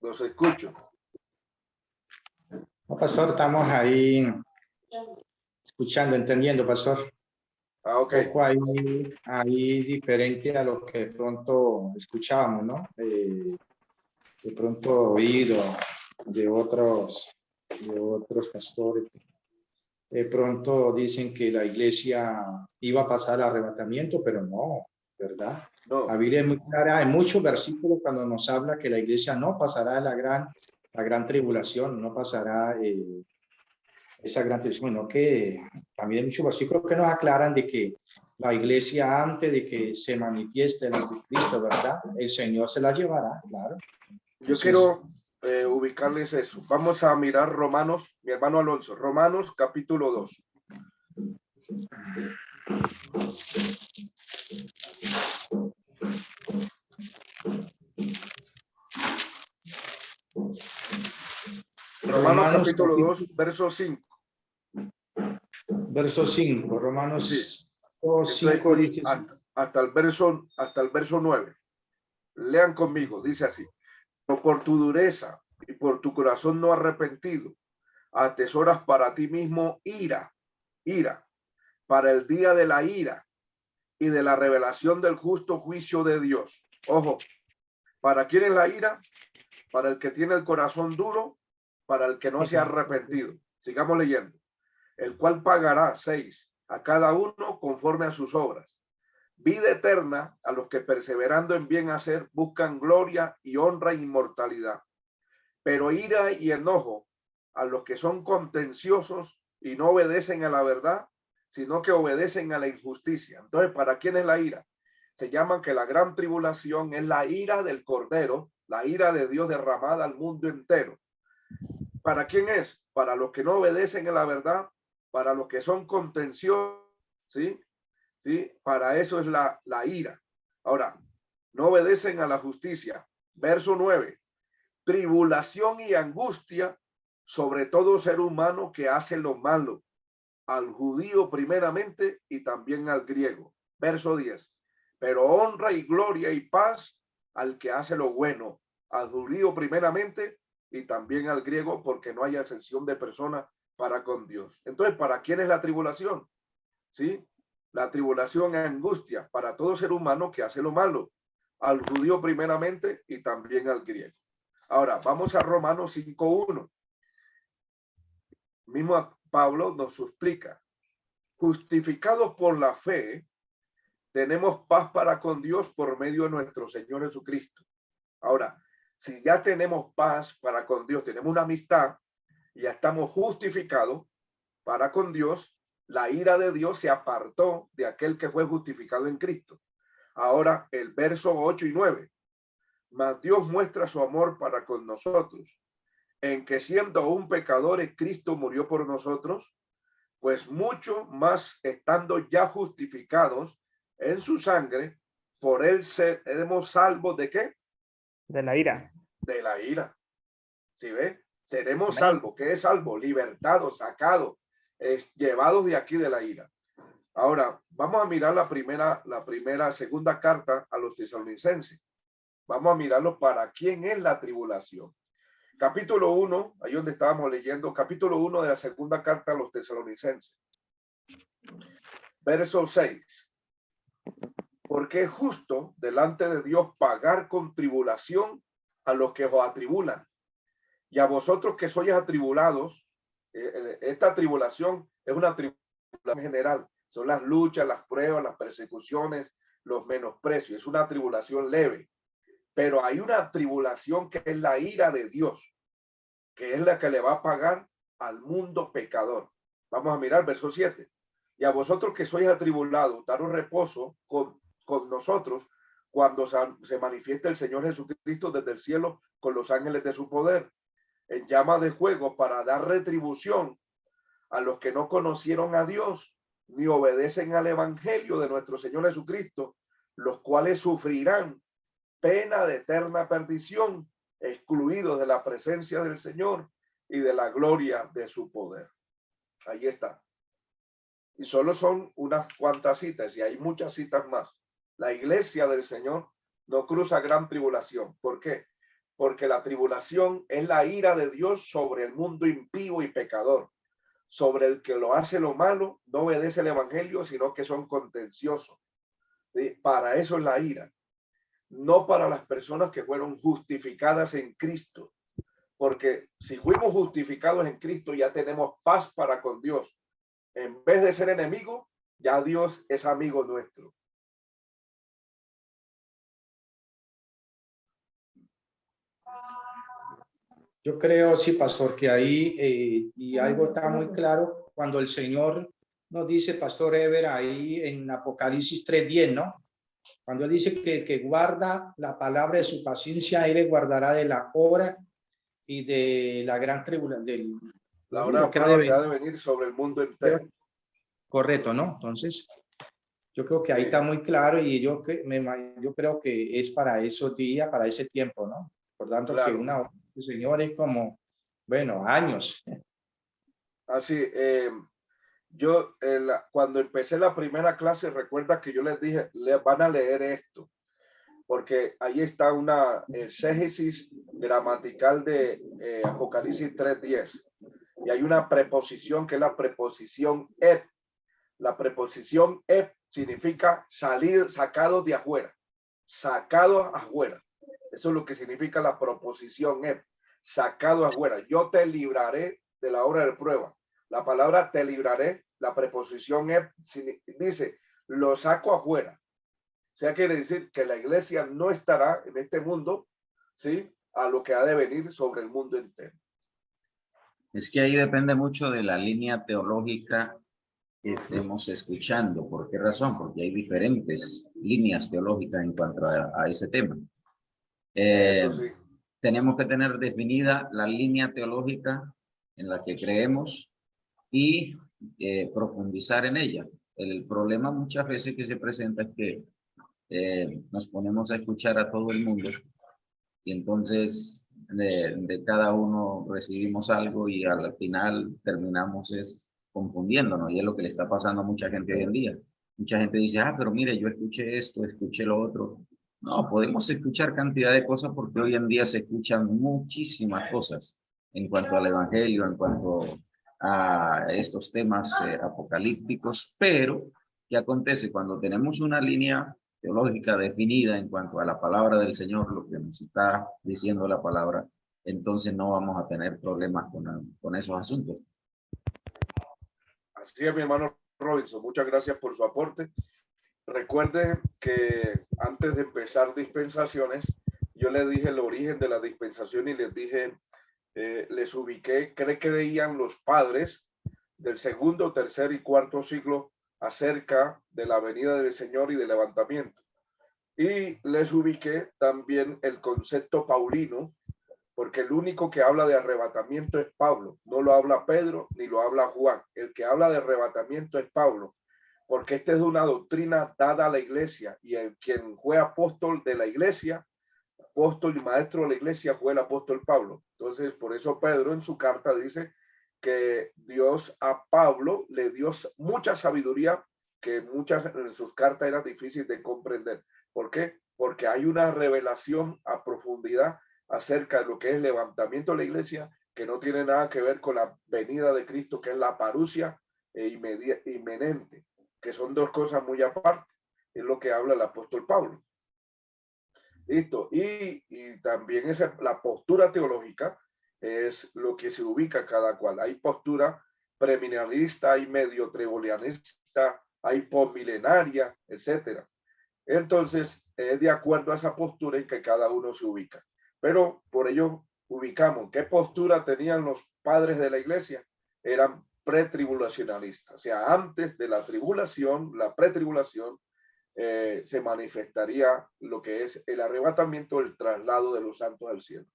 Los escucho. No, pastor, estamos ahí escuchando, entendiendo, pastor. Ok. Un poco ahí diferente a lo que de pronto escuchábamos, ¿no? De pronto oído de otros pastores. De pronto dicen que la iglesia iba a pasar al arrebatamiento, pero no, ¿verdad? No. La Biblia es muy clara, hay muchos versículos cuando nos habla que la iglesia no pasará la gran tribulación, no pasará esa gran tribulación, sino que también hay muchos versículos que nos aclaran de que la iglesia, antes de que se manifieste el anticristo, ¿verdad? El Señor se la llevará, claro. Yo quiero ubicarles eso. Vamos a mirar Romanos, mi hermano Alonso, Romanos capítulo 2. Romanos capítulo 2, verso 5. Verso 5. Romanos Sí. 2, 5 dice. Hasta el verso 9. Lean conmigo, dice así. Pero por tu dureza y por tu corazón no arrepentido, atesoras para ti mismo ira, para el día de la ira y de la revelación del justo juicio de Dios. Ojo, ¿para quién es la ira? Para el que tiene el corazón duro, para el que no se ha arrepentido. Sigamos leyendo. El cual pagará 6 a cada uno conforme a sus obras. Vida eterna a los que perseverando en bien hacer buscan gloria y honra e inmortalidad. Pero ira y enojo a los que son contenciosos y no obedecen a la verdad, sino que obedecen a la injusticia. Entonces, ¿para quién es la ira? Se llaman que la gran tribulación es la ira del Cordero, la ira de Dios derramada al mundo entero. ¿Para quién es? Para los que no obedecen a la verdad, para los que son contenciosos, ¿sí? ¿Sí? Para eso es la ira. Ahora, no obedecen a la justicia. Verso 9. Tribulación y angustia sobre todo ser humano que hace lo malo, al judío primeramente y también al griego. Verso 10. Pero honra y gloria y paz al que hace lo bueno, al judío primeramente y también al griego, porque no hay excepción de persona para con Dios. Entonces, ¿para quién es la tribulación? ¿Sí? La tribulación es angustia para todo ser humano que hace lo malo, al judío primeramente y también al griego. Ahora, vamos a Romanos 5:1. Mismo Pablo nos explica. Justificados por la fe, tenemos paz para con Dios por medio de nuestro Señor Jesucristo. Ahora, si ya tenemos paz para con Dios, tenemos una amistad, y ya estamos justificados para con Dios, la ira de Dios se apartó de aquel que fue justificado en Cristo. Ahora el verso 8 y 9. Mas Dios muestra su amor para con nosotros, en que siendo aún pecadores, Cristo murió por nosotros, pues mucho más estando ya justificados en su sangre, por él seremos salvos ¿de qué? De la ira. De la ira. ¿Sí ve? Seremos salvos. ¿Qué es salvo? Libertados, sacados, llevados de aquí de la ira. Ahora, vamos a mirar segunda carta a los tesalonicenses. Vamos a mirarlo para quién es la tribulación. Capítulo 1, ahí donde estábamos leyendo, capítulo 1 de la segunda carta a los tesalonicenses. Verso 6. Porque es justo delante de Dios pagar con tribulación a los que os atribulan. Y a vosotros que sois atribulados, esta tribulación es una tribulación general. Son las luchas, las pruebas, las persecuciones, los menosprecios. Es una tribulación leve. Pero hay una tribulación que es la ira de Dios, que es la que le va a pagar al mundo pecador. Vamos a mirar verso 7. Y a vosotros que sois atribulados, daros reposo con nosotros cuando se manifiesta el Señor Jesucristo desde el cielo con los ángeles de su poder, en llama de fuego para dar retribución a los que no conocieron a Dios ni obedecen al evangelio de nuestro Señor Jesucristo, los cuales sufrirán pena de eterna perdición, excluidos de la presencia del Señor y de la gloria de su poder. Ahí está. Y solo son unas cuantas citas, y hay muchas citas más. La iglesia del Señor no cruza gran tribulación. ¿Por qué? Porque la tribulación es la ira de Dios sobre el mundo impío y pecador, sobre el que lo hace lo malo, no obedece el evangelio, sino que son contenciosos. ¿Sí? Para eso es la ira, no para las personas que fueron justificadas en Cristo, porque si fuimos justificados en Cristo ya tenemos paz para con Dios. En vez de ser enemigo, ya Dios es amigo nuestro. Yo creo, sí, pastor, que ahí, y algo está muy claro, cuando el Señor nos dice, pastor Ever, ahí en Apocalipsis 3:10, ¿no? Cuando él dice que guarda la palabra de su paciencia, él le guardará de la hora y de la gran tribulación, La hora que ha de venir sobre el mundo entero. correcto, ¿no? Entonces, yo creo que ahí está muy claro y yo creo que es para esos días, para ese tiempo, ¿no? Por tanto, que Claro. una hora, Señor, es como, bueno, años. Así, cuando empecé la primera clase, recuerda que yo les dije, van a leer esto, porque ahí está una exégesis gramatical de Apocalipsis 3:10. Y hay una preposición que es la preposición ep. La preposición ep significa salir, sacado de afuera, sacado afuera. Eso es lo que significa la preposición ep, sacado afuera. Yo te libraré de la hora de prueba. La palabra te libraré, la preposición ep dice, lo saco afuera. O sea, quiere decir que la iglesia no estará en este mundo, ¿sí? A lo que ha de venir sobre el mundo entero. Es que ahí depende mucho de la línea teológica que estemos escuchando. ¿Por qué razón? Porque hay diferentes líneas teológicas en cuanto a ese tema. Eso sí. Tenemos que tener definida la línea teológica en la que creemos y profundizar en ella. El problema muchas veces que se presenta es que nos ponemos a escuchar a todo el mundo y entonces de cada uno recibimos algo y al final terminamos confundiéndonos, y es lo que le está pasando a mucha gente hoy en día. Mucha gente dice, pero mire, yo escuché esto, escuché lo otro. No, podemos escuchar cantidad de cosas porque hoy en día se escuchan muchísimas cosas en cuanto al evangelio, en cuanto a estos temas apocalípticos, pero ¿qué acontece? Cuando tenemos una línea teológica definida en cuanto a la palabra del Señor, lo que nos está diciendo la palabra, entonces no vamos a tener problemas con esos asuntos. Así es, mi hermano Robinson, muchas gracias por su aporte. Recuerde que antes de empezar dispensaciones, yo les dije el origen de la dispensación y les dije, les ubiqué, qué creían los padres del segundo, tercer y cuarto siglo acerca de la venida del Señor y del levantamiento. Y les ubiqué también el concepto paulino, porque el único que habla de arrebatamiento es Pablo. No lo habla Pedro ni lo habla Juan. El que habla de arrebatamiento es Pablo, porque esta es una doctrina dada a la iglesia, y el quien fue apóstol de la iglesia, apóstol y maestro de la iglesia, fue el apóstol Pablo. Entonces, por eso Pedro en su carta dice que Dios a Pablo le dio mucha sabiduría, que muchas en sus cartas eran difíciles de comprender. ¿Por qué? Porque hay una revelación a profundidad acerca de lo que es el levantamiento de la iglesia, que no tiene nada que ver con la venida de Cristo, que es la parusia inminente, que son dos cosas muy aparte. Es lo que habla el apóstol Pablo. Listo. Y también la postura teológica es lo que se ubica cada cual. Hay postura premilenialista, hay medio tribulacionista, hay postmilenaria, etcétera. Entonces, es de acuerdo a esa postura en que cada uno se ubica. Pero por ello ubicamos qué postura tenían los padres de la iglesia. Eran pretribulacionalistas. O sea, antes de la tribulación, la pretribulación, se manifestaría lo que es el arrebatamiento, el traslado de los santos al cielo.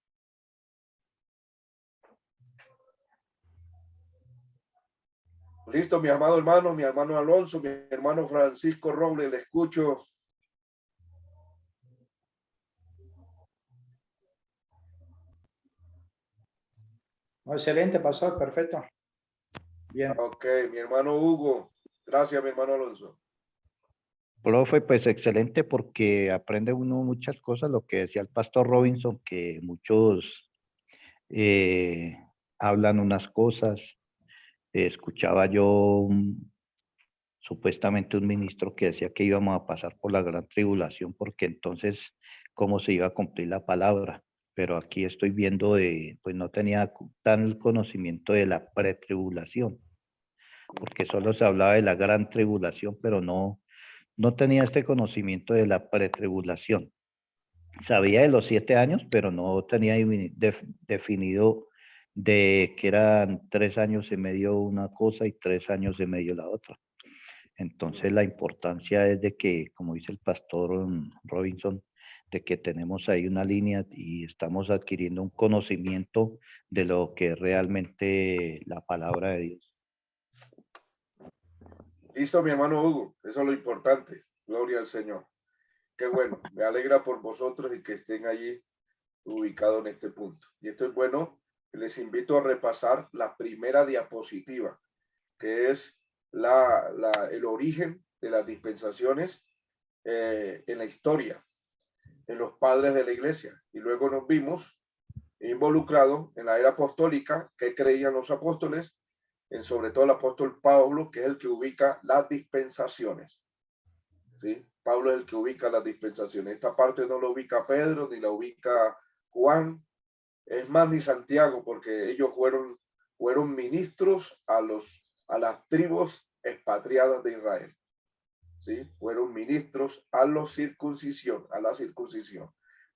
Listo, mi amado hermano, mi hermano Alonso, mi hermano Francisco Robles, le escucho. Excelente, pastor, perfecto. Bien. Ok, mi hermano Hugo. Gracias, mi hermano Alonso. Profe, pues excelente porque aprende uno muchas cosas, lo que decía el pastor Robinson, que muchos hablan unas cosas. Escuchaba yo supuestamente un ministro que decía que íbamos a pasar por la gran tribulación porque entonces cómo se iba a cumplir la palabra. Pero aquí estoy viendo pues no tenía tan el conocimiento de la pretribulación, porque solo se hablaba de la gran tribulación, pero no tenía este conocimiento de la pretribulación. Sabía de los 7 años, pero no tenía definido de que eran 3 años y medio una cosa y 3 años y medio la otra. Entonces la importancia es de que, como dice el pastor Robinson, de que tenemos ahí una línea y estamos adquiriendo un conocimiento de lo que es realmente la palabra de Dios. Listo, mi hermano Hugo. Eso es lo importante. Gloria al Señor. Qué bueno. Me alegra por vosotros y que estén allí ubicados en este punto. Y esto es bueno. Les invito a repasar la primera diapositiva, que es el origen de las dispensaciones en la historia, en los padres de la iglesia. Y luego nos vimos involucrados en la era apostólica, que creían los apóstoles, sobre todo el apóstol Pablo, que es el que ubica las dispensaciones. ¿Sí? Pablo es el que ubica las dispensaciones. Esta parte no la ubica Pedro, ni la ubica Juan, es más, ni Santiago, porque ellos fueron ministros a las tribus expatriadas de Israel. ¿Sí? Fueron ministros a la circuncisión.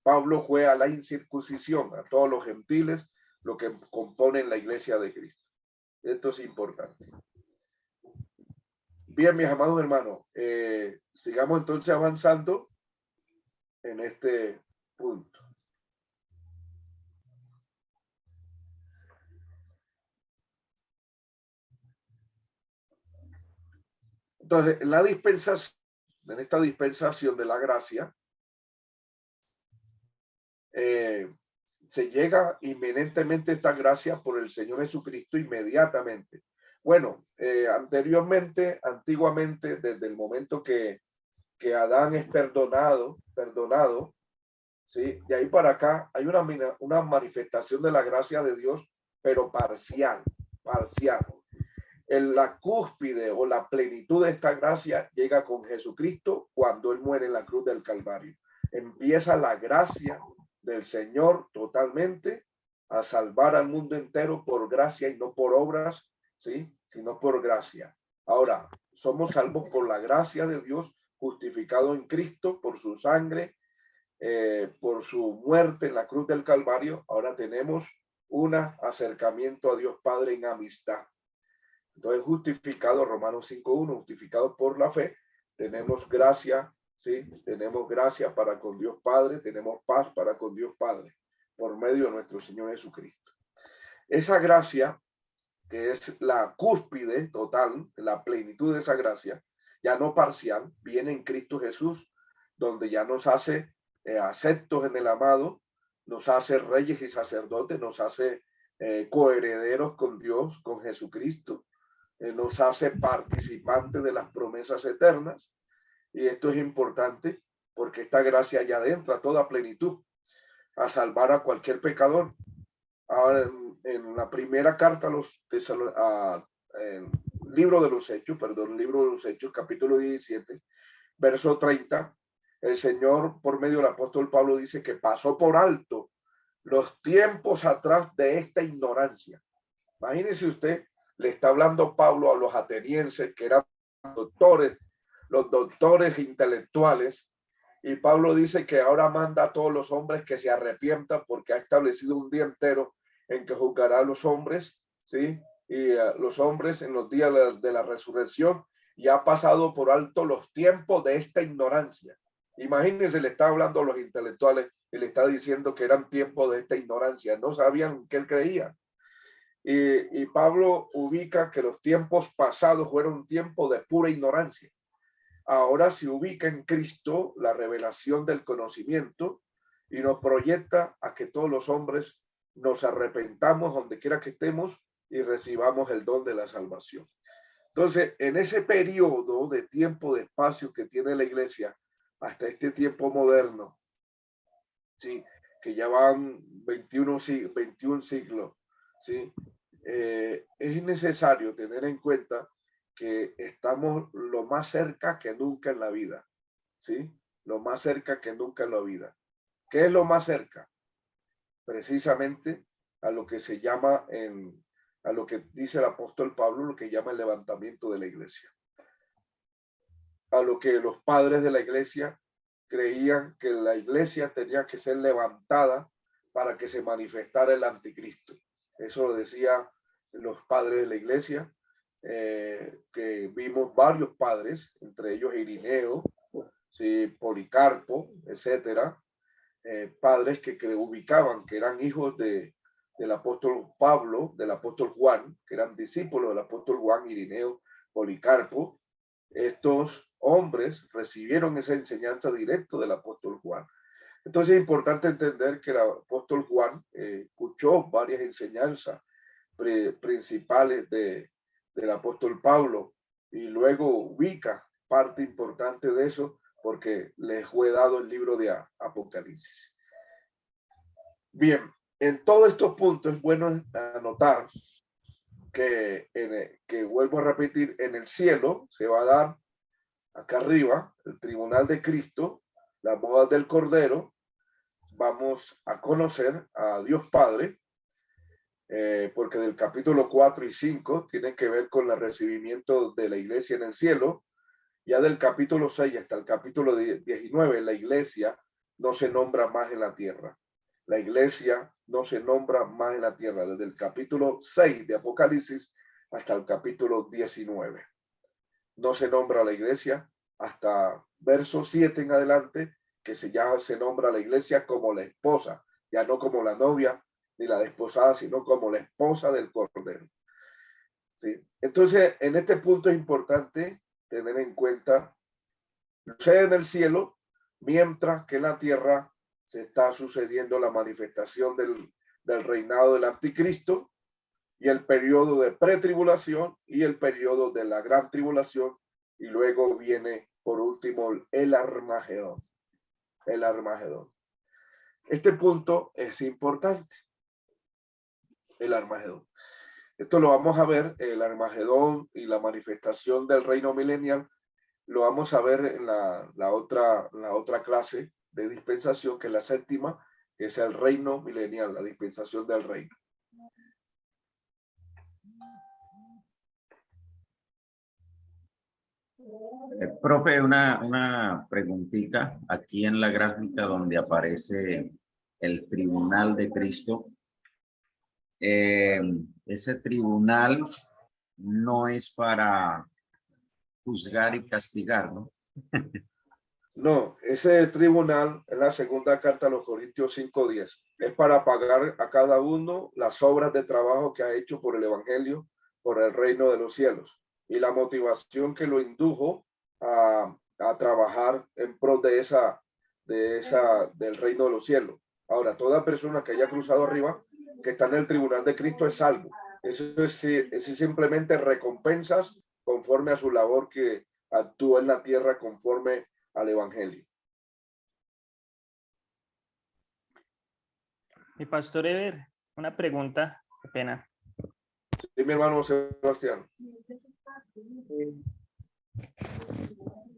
Pablo fue a la incircuncisión, a todos los gentiles, lo que componen la iglesia de Cristo. Esto es importante. Bien, mis amados hermanos, sigamos entonces avanzando en este punto. Entonces, en esta dispensación de la gracia, se llega inminentemente esta gracia por el Señor Jesucristo inmediatamente. Bueno, antiguamente, desde el momento que Adán es perdonado, ¿sí? De ahí para acá hay una manifestación de la gracia de Dios, pero parcial. En la cúspide o la plenitud de esta gracia llega con Jesucristo cuando Él muere en la cruz del Calvario. Empieza la gracia del Señor totalmente a salvar al mundo entero por gracia y no por obras, ¿sí? Sino por gracia. Ahora, somos salvos por la gracia de Dios, justificados en Cristo por su sangre, por su muerte en la cruz del Calvario. Ahora tenemos un acercamiento a Dios Padre en amistad. Entonces, justificado, Romanos 5:1, justificado por la fe, tenemos gracia, ¿sí? Tenemos gracia para con Dios Padre, tenemos paz para con Dios Padre, por medio de nuestro Señor Jesucristo. Esa gracia, que es la cúspide total, la plenitud de esa gracia, ya no parcial, viene en Cristo Jesús, donde ya nos hace aceptos en el amado, nos hace reyes y sacerdotes, nos hace coherederos con Dios, con Jesucristo, nos hace participantes de las promesas eternas. Y esto es importante porque esta gracia ya entra a toda plenitud a salvar a cualquier pecador. Ahora, en la primera carta a los libro de los Hechos, capítulo 17, verso 30, el Señor, por medio del apóstol Pablo, dice que pasó por alto los tiempos atrás de esta ignorancia. Imagínese usted, le está hablando Pablo a los atenienses, que eran los doctores intelectuales, y Pablo dice que ahora manda a todos los hombres que se arrepientan porque ha establecido un día entero en que juzgará a los hombres, ¿sí? Y los hombres en los días de la resurrección, y ha pasado por alto los tiempos de esta ignorancia. Imagínense, le está hablando a los intelectuales y le está diciendo que eran tiempos de esta ignorancia, no sabían que él creía. Y Pablo ubica que los tiempos pasados fueron tiempos de pura ignorancia. Ahora se ubica en Cristo la revelación del conocimiento y nos proyecta a que todos los hombres nos arrepentamos donde quiera que estemos y recibamos el don de la salvación. Entonces, en ese periodo de tiempo, de espacio que tiene la iglesia hasta este tiempo moderno, ¿sí? Que ya van 21 siglos, ¿sí? Es necesario tener en cuenta que estamos lo más cerca que nunca en la vida, ¿sí? Lo más cerca que nunca en la vida. ¿Qué es lo más cerca? Precisamente a lo que se llama, a lo que dice el apóstol Pablo, lo que llama el levantamiento de la iglesia. A lo que los padres de la iglesia creían que la iglesia tenía que ser levantada para que se manifestara el anticristo. Eso lo decía los padres de la iglesia, que vimos varios padres, entre ellos Irineo, ¿sí? Policarpo, etcétera, padres que ubicaban que eran hijos del apóstol Pablo, del apóstol Juan, que eran discípulos del apóstol Juan, Irineo, Policarpo, estos hombres recibieron esa enseñanza directa del apóstol Juan. Entonces es importante entender que el apóstol Juan escuchó varias enseñanzas principales del apóstol Pablo y luego ubica parte importante de eso porque les fue dado el libro de Apocalipsis. Bien, en todos estos puntos es bueno anotar que vuelvo a repetir, en el cielo se va a dar acá arriba el tribunal de Cristo, las bodas del Cordero. Vamos a conocer a Dios Padre, porque del capítulo 4 y 5 tienen que ver con el recibimiento de la iglesia en el cielo. Ya del capítulo 6 hasta el capítulo 19, la iglesia no se nombra más en la tierra. La iglesia no se nombra más en la tierra, desde el capítulo 6 de Apocalipsis hasta el capítulo 19. No se nombra la iglesia hasta verso 7 en adelante, que ya se nombra la iglesia como la esposa, ya no como la novia ni la desposada, sino como la esposa del Cordero. ¿Sí? Entonces, en este punto es importante tener en cuenta lo que sucede en el cielo, mientras que en la tierra se está sucediendo la manifestación del reinado del anticristo y el periodo de pretribulación y el periodo de la gran tribulación, y luego viene por último el Armagedón. El Armagedón. Este punto es importante. El Armagedón. Esto lo vamos a ver, el Armagedón y la manifestación del reino milenial, lo vamos a ver en la otra clase de dispensación, que es la séptima, que es el reino milenial, la dispensación del reino. Profe, una preguntita aquí en la gráfica donde aparece el tribunal de Cristo. Ese tribunal no es para juzgar y castigar, ¿no? No, ese tribunal en la segunda carta a los Corintios 5:10 es para pagar a cada uno las obras de trabajo que ha hecho por el evangelio, por el reino de los cielos, y la motivación que lo indujo a trabajar en pro del reino de los cielos. Ahora, toda persona que haya cruzado arriba, que está en el tribunal de Cristo, es salvo. Eso es simplemente recompensas conforme a su labor que actuó en la tierra conforme al evangelio. Mi pastor Ever, una pregunta, qué pena. Sí, mi hermano Sebastián.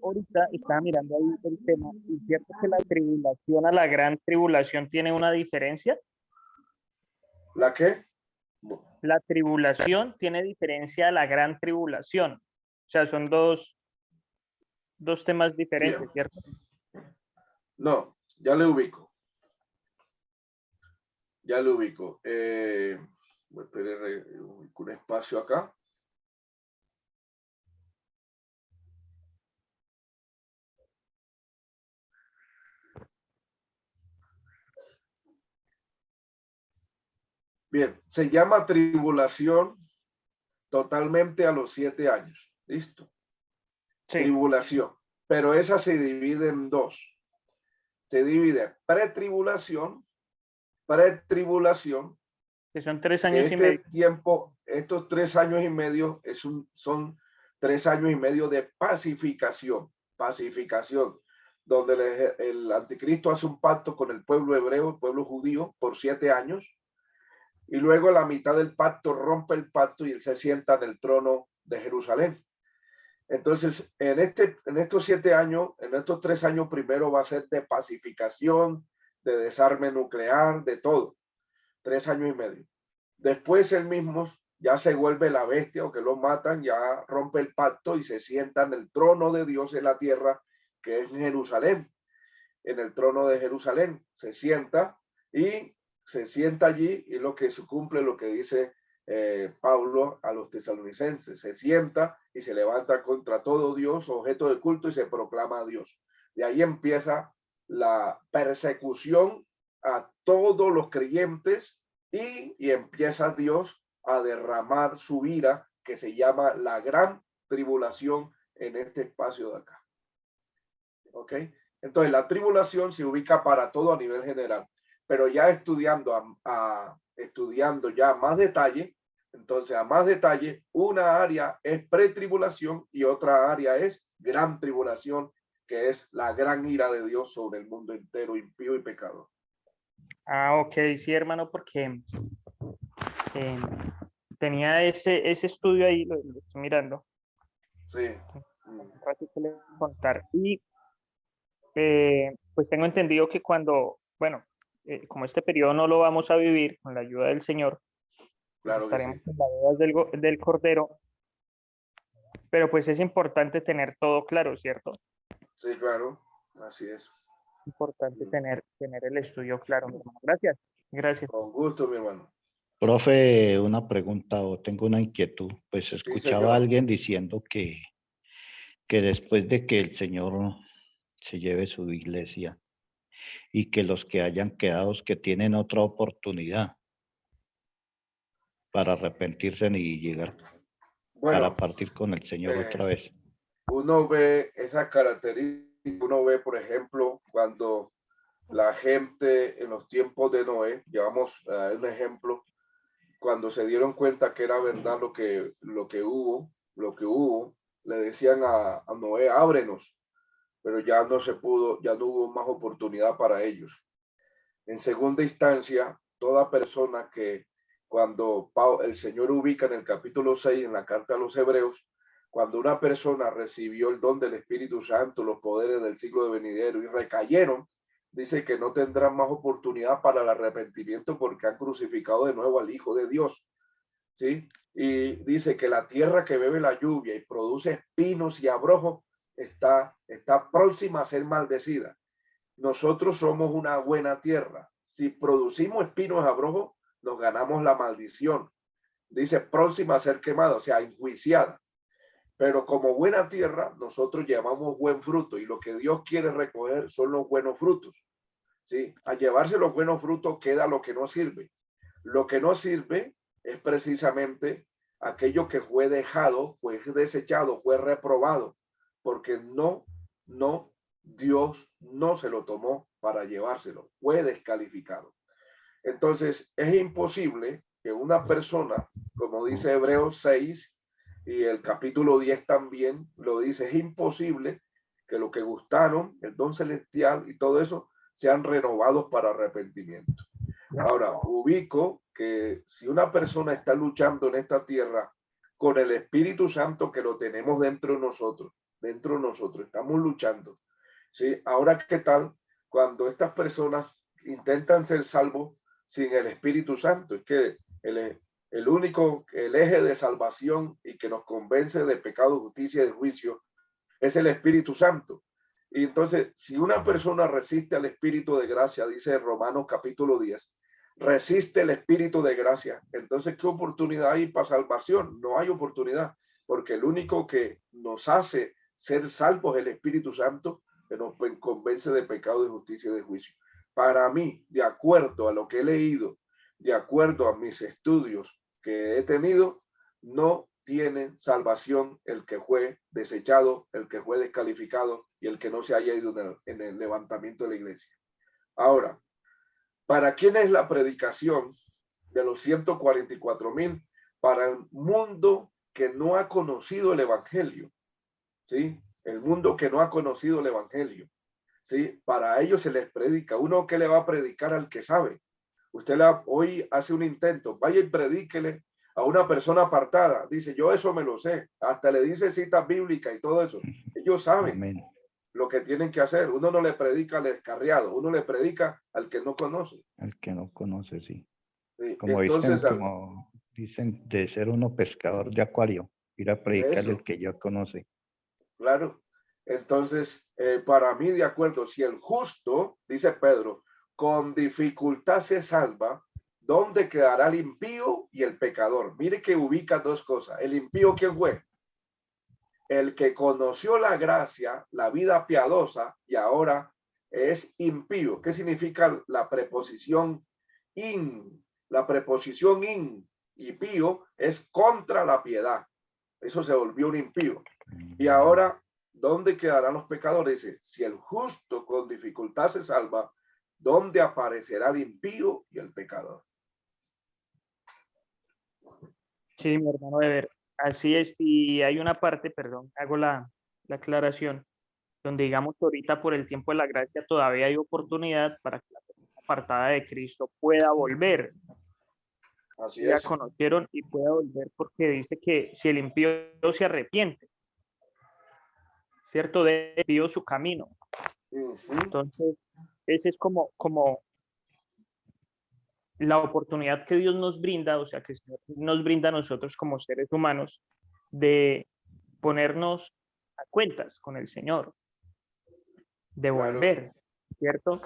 Ahorita estaba mirando ahí el tema. ¿Es cierto que la tribulación a la gran tribulación tiene una diferencia? ¿La qué? La tribulación tiene diferencia a la gran tribulación. O sea, son dos temas diferentes, Bien. ¿cierto? No, ya le ubico. Ya le ubico. Voy a poner un espacio acá. Bien, se llama tribulación totalmente a los 7 años. ¿Listo? Sí. Tribulación. Pero esa se divide en dos. Se divide pretribulación, Que son 3 años y medio. tiempo, estos 3 años y medio son 3 años y medio de pacificación, donde el anticristo hace un pacto con el pueblo hebreo, el pueblo judío, por 7 años, y luego a la mitad del pacto rompe el pacto y él se sienta en el trono de Jerusalén. Entonces, en estos 7 años, en estos 3 años primero va a ser de pacificación, de desarme nuclear, de todo. 3 años y medio. Después él mismo ya se vuelve la bestia, o que lo matan, ya rompe el pacto y se sienta en el trono de Dios en la tierra, que es Jerusalén. En el trono de Jerusalén se sienta allí, y lo que se cumple lo que dice Pablo a los tesalonicenses: se sienta y se levanta contra todo Dios, objeto de culto, y se proclama a Dios. De ahí empieza la persecución a todos los creyentes, y empieza Dios a derramar su ira, que se llama la gran tribulación, en este espacio de acá. ¿Ok? Entonces la tribulación se ubica para todo a nivel general, pero ya estudiando estudiando ya más detalle, entonces a más detalle, una área es pretribulación y otra área es gran tribulación, que es la gran ira de Dios sobre el mundo entero, impío y pecador. Ah, ok, sí, hermano, porque tenía ese estudio ahí, lo estoy mirando. Sí. Un ratito le voy a contar. Y pues tengo entendido que cuando, bueno, como este periodo no lo vamos a vivir con la ayuda del Señor, pues Claro que estaremos sí. en la bodas del Cordero, pero pues es importante tener todo claro, ¿cierto? Sí, claro. Así es. Importante tener el estudio claro, mi hermano. Gracias, gracias. Con gusto, mi hermano. Profe, una pregunta o tengo una inquietud. Pues Sí, escuchaba a señor. alguien diciendo que después de que el Señor se lleve su iglesia y que los que hayan quedado, que tienen otra oportunidad para arrepentirse y llegar para Bueno, partir con el Señor otra vez. uno ve esas características, uno ve, por ejemplo, cuando la gente en los tiempos de Noé, llevamos un ejemplo, cuando se dieron cuenta que era verdad lo que hubo, le decían a Noé, ábrenos, pero ya no se pudo, ya no hubo más oportunidad para ellos. En segunda instancia, toda persona que cuando el Señor ubica en el capítulo 6, en la carta a los Hebreos, cuando una persona recibió el don del Espíritu Santo, los poderes del siglo de venidero y recayeron, dice que no tendrán más oportunidad para el arrepentimiento porque han crucificado de nuevo al Hijo de Dios. ¿Sí? Y dice que la tierra que bebe la lluvia y produce espinos y abrojos está próxima a ser maldecida. Nosotros somos una buena tierra. Si producimos espinos y abrojos, nos ganamos la maldición. Dice próxima a ser quemada, o sea, enjuiciada. Pero como buena tierra, nosotros llevamos buen fruto y lo que Dios quiere recoger son los buenos frutos. ¿Sí? Al llevarse los buenos frutos queda lo que no sirve. Lo que no sirve es precisamente aquello que fue dejado, fue desechado, fue reprobado, porque Dios no se lo tomó para llevárselo, fue descalificado. Entonces, es imposible que una persona, como dice Hebreos 6 y el capítulo 10 también lo dice, es imposible que lo que gustaron, el don celestial y todo eso, sean renovados para arrepentimiento. Ahora, ubico que si una persona está luchando en esta tierra con el Espíritu Santo que lo tenemos dentro de nosotros, estamos luchando. ¿Sí? Ahora, ¿qué tal cuando estas personas intentan ser salvos sin el Espíritu Santo? Es que el eje de salvación y que nos convence de pecado, justicia y de juicio es el Espíritu Santo. Y entonces, si una persona resiste al Espíritu de gracia, dice Romanos capítulo 10, resiste el Espíritu de gracia, entonces, ¿qué oportunidad hay para salvación? No hay oportunidad, porque el único que nos hace ser salvos es el Espíritu Santo, que nos convence de pecado, de justicia y de juicio. Para mí, de acuerdo a lo que he leído, de acuerdo a mis estudios que he tenido, no tiene salvación el que fue desechado, el que fue descalificado y el que no se haya ido en el levantamiento de la iglesia. Ahora, ¿para quién es la predicación de los 144,000? Para el mundo que no ha conocido el evangelio, ¿sí? El mundo que no ha conocido el evangelio, ¿sí? Para ellos se les predica. Uno que le va a predicar al que sabe. Usted hoy hace un intento, vaya y predíquele a una persona apartada. Dice, yo eso me lo sé. Hasta le dice citas bíblicas y todo eso. Ellos saben. Amén. Lo que tienen que hacer. Uno no le predica al descarriado, uno le predica al que no conoce. El que no conoce, sí. Sí. Como Entonces, dicen de ser uno pescador de acuario, ir a predicarle el que ya conoce. Claro. Entonces, para mí, de acuerdo, si el justo, dice Pedro, con dificultad se salva, ¿dónde quedará el impío y el pecador? Mire que ubica dos cosas. El impío, ¿quién fue? El que conoció la gracia, la vida piadosa, y ahora es impío. ¿Qué significa la preposición in? La preposición in y pío es contra la piedad. Eso se volvió un impío. Y ahora, ¿dónde quedarán los pecadores? Dice, si el justo con dificultad se salva, ¿dónde aparecerá el impío y el pecador? Sí, mi hermano Ever, así es. Y hay una parte, perdón, hago la aclaración, donde digamos que ahorita por el tiempo de la gracia todavía hay oportunidad para que la persona apartada de Cristo pueda volver. Así Ya es. conocieron y pueda volver, porque dice que si el impío se arrepiente, ¿cierto? Desvió su camino. Entonces, ese es como la oportunidad que Dios nos brinda, o sea, que nos brinda a nosotros como seres humanos de ponernos a cuentas con el Señor, de Claro. volver, ¿cierto?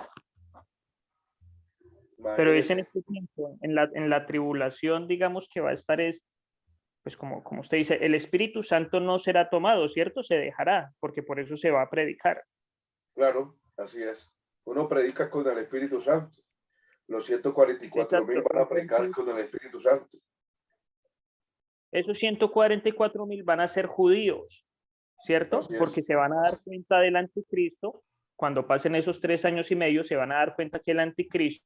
Pero es en este tiempo, en la tribulación, digamos, que va a estar pues como usted dice, el Espíritu Santo no será tomado, ¿cierto? Se dejará, porque por eso se va a predicar. Claro, así es. Uno predica con el Espíritu Santo. Los 144.000 van a predicar con el Espíritu Santo. Esos 144.000 van a ser judíos, ¿cierto? Porque se van a dar cuenta del anticristo. Cuando pasen esos 3 años y medio, se van a dar cuenta que el anticristo,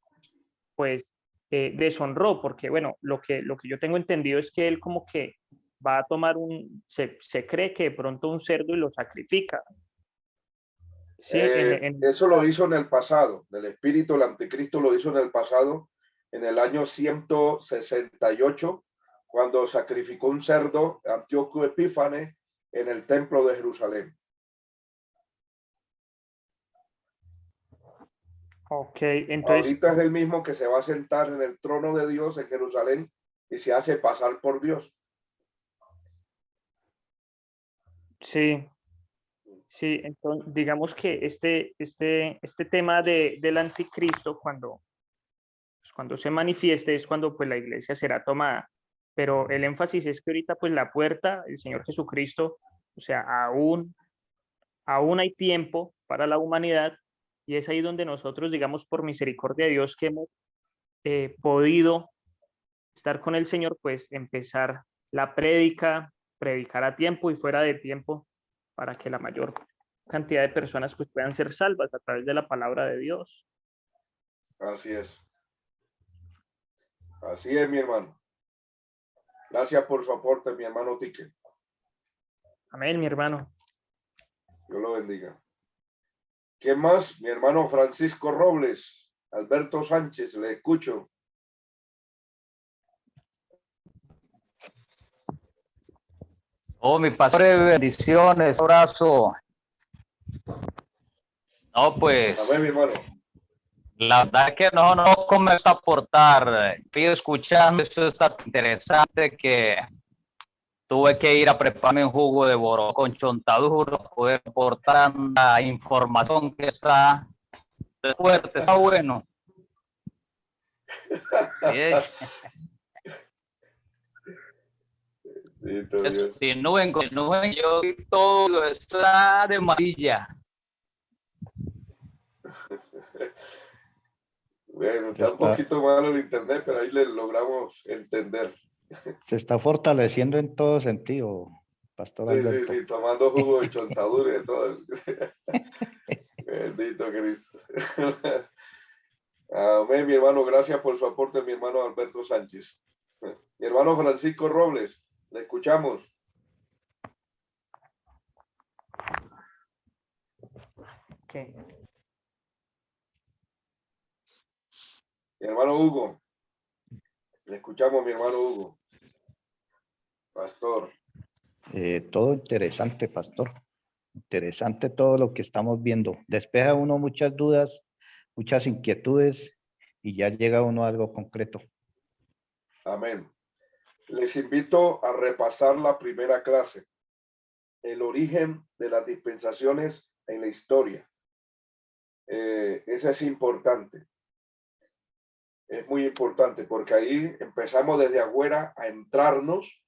pues, deshonró, porque, bueno, lo que yo tengo entendido es que él como que va a tomar se cree que de pronto un cerdo y lo sacrifica. Sí, eso lo hizo en el pasado. El espíritu, el anticristo lo hizo en el pasado, en el año 168, cuando sacrificó un cerdo, Antíoco Epífanes, en el templo de Jerusalén. Ok, entonces... Ahorita es el mismo que se va a sentar en el trono de Dios en Jerusalén y se hace pasar por Dios. Sí, sí, entonces digamos que este tema del anticristo, cuando se manifieste, es cuando pues la iglesia será tomada. Pero el énfasis es que ahorita pues la puerta, el Señor Jesucristo, o sea, aún hay tiempo para la humanidad, y es ahí donde nosotros, digamos, por misericordia de Dios, que hemos podido estar con el Señor, pues empezar la predicar a tiempo y fuera de tiempo, para que la mayor cantidad de personas pues puedan ser salvas a través de la palabra de Dios. Así es. Así es, mi hermano. Gracias por su aporte, mi hermano Tique. Amén, mi hermano. Dios lo bendiga. ¿Quién más? Mi hermano Francisco Robles, Alberto Sánchez, le escucho. Oh, mi pastor, bendiciones, abrazo. No, pues, Amén, mi hermano. la verdad es que no comienzo a aportar. Estoy escuchando, esto está interesante, que tuve que ir a prepararme un jugo de boró con chontaduro, poder aportar la información que está fuerte, está bueno. Continúen, yo todo está de maravilla. Bueno, está un poquito malo el internet, pero ahí le logramos entender. Se está fortaleciendo en todo sentido, Pastor Alberto. Sí, tomando jugo de chontadura y de todo. Bendito Cristo. Amén, mi hermano, gracias por su aporte, mi hermano Alberto Sánchez. Mi hermano Francisco Robles, le escuchamos. Okay. Mi hermano Hugo, le escuchamos, mi hermano Hugo. Pastor. Todo interesante, Pastor. Interesante todo lo que estamos viendo. Despeja uno muchas dudas, muchas inquietudes, y ya llega uno a algo concreto. Amén. Les invito a repasar la primera clase, el origen de las dispensaciones en la historia. Ese es importante. Es muy importante porque ahí empezamos desde afuera a entrarnos,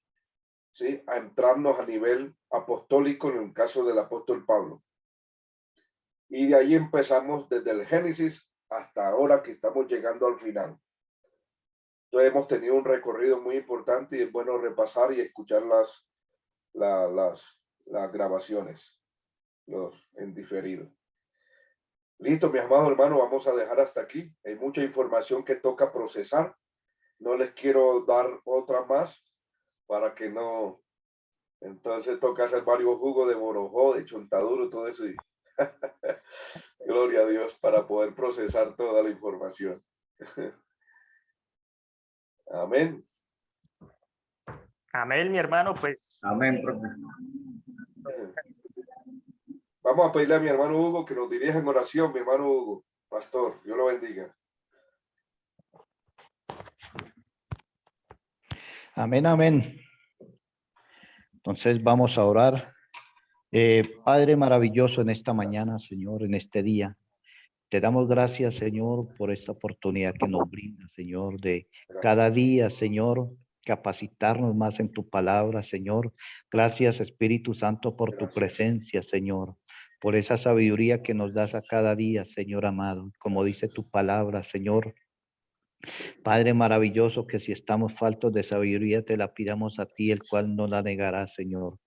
¿sí? A entrarnos a nivel apostólico en el caso del apóstol Pablo. Y de ahí empezamos desde el Génesis hasta ahora que estamos llegando al final. Entonces hemos tenido un recorrido muy importante y es bueno repasar y escuchar las grabaciones, los en diferido. Listo, mi amado hermano, vamos a dejar hasta aquí. Hay mucha información que toca procesar. No les quiero dar otra más para que no. Entonces toca hacer varios jugos de borojó, de chontaduro, todo eso. Y gloria a Dios para poder procesar toda la información. Amén. Amén, mi hermano, pues. Amén, profe. Vamos a pedirle a mi hermano Hugo que nos dirija en oración, mi hermano Hugo. Pastor, Dios lo bendiga. Amén, amén. Entonces vamos a orar. Padre maravilloso, en esta mañana, Señor, en este día, te damos gracias, Señor, por esta oportunidad que nos brinda, Señor, de cada día, Señor, capacitarnos más en tu palabra, Señor. Gracias, Espíritu Santo, por tu presencia, Señor, por esa sabiduría que nos das a cada día, Señor amado. Como dice tu palabra, Señor, Padre maravilloso, que si estamos faltos de sabiduría, te la pidamos a ti, el cual no la negará, Señor.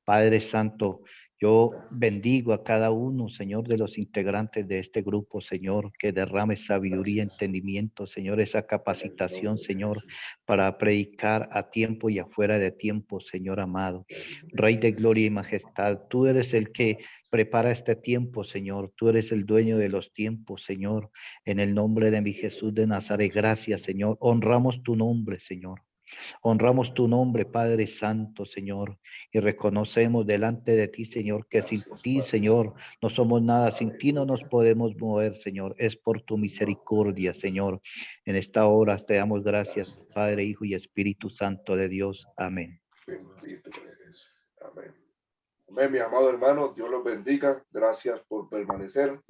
Padre Santo, yo bendigo a cada uno, Señor, de los integrantes de este grupo, Señor, que derrame sabiduría, entendimiento, Señor, esa capacitación, Señor, para predicar a tiempo y afuera de tiempo, Señor amado. Rey de gloria y majestad, tú eres el que prepara este tiempo, Señor. Tú eres el dueño de los tiempos, Señor. En el nombre de mi Jesús de Nazaret, gracias, Señor. Honramos tu nombre, Señor. Honramos tu nombre, Padre Santo, Señor, y reconocemos delante de ti, Señor, que sin ti, Señor, no somos nada, sin ti no nos podemos mover, Señor. Es por tu misericordia, Señor. En esta hora te damos gracias, Padre, Hijo y Espíritu Santo de Dios. Amén. Bendito eres. Amén. Amén, mi amado hermano. Dios los bendiga. Gracias por permanecer.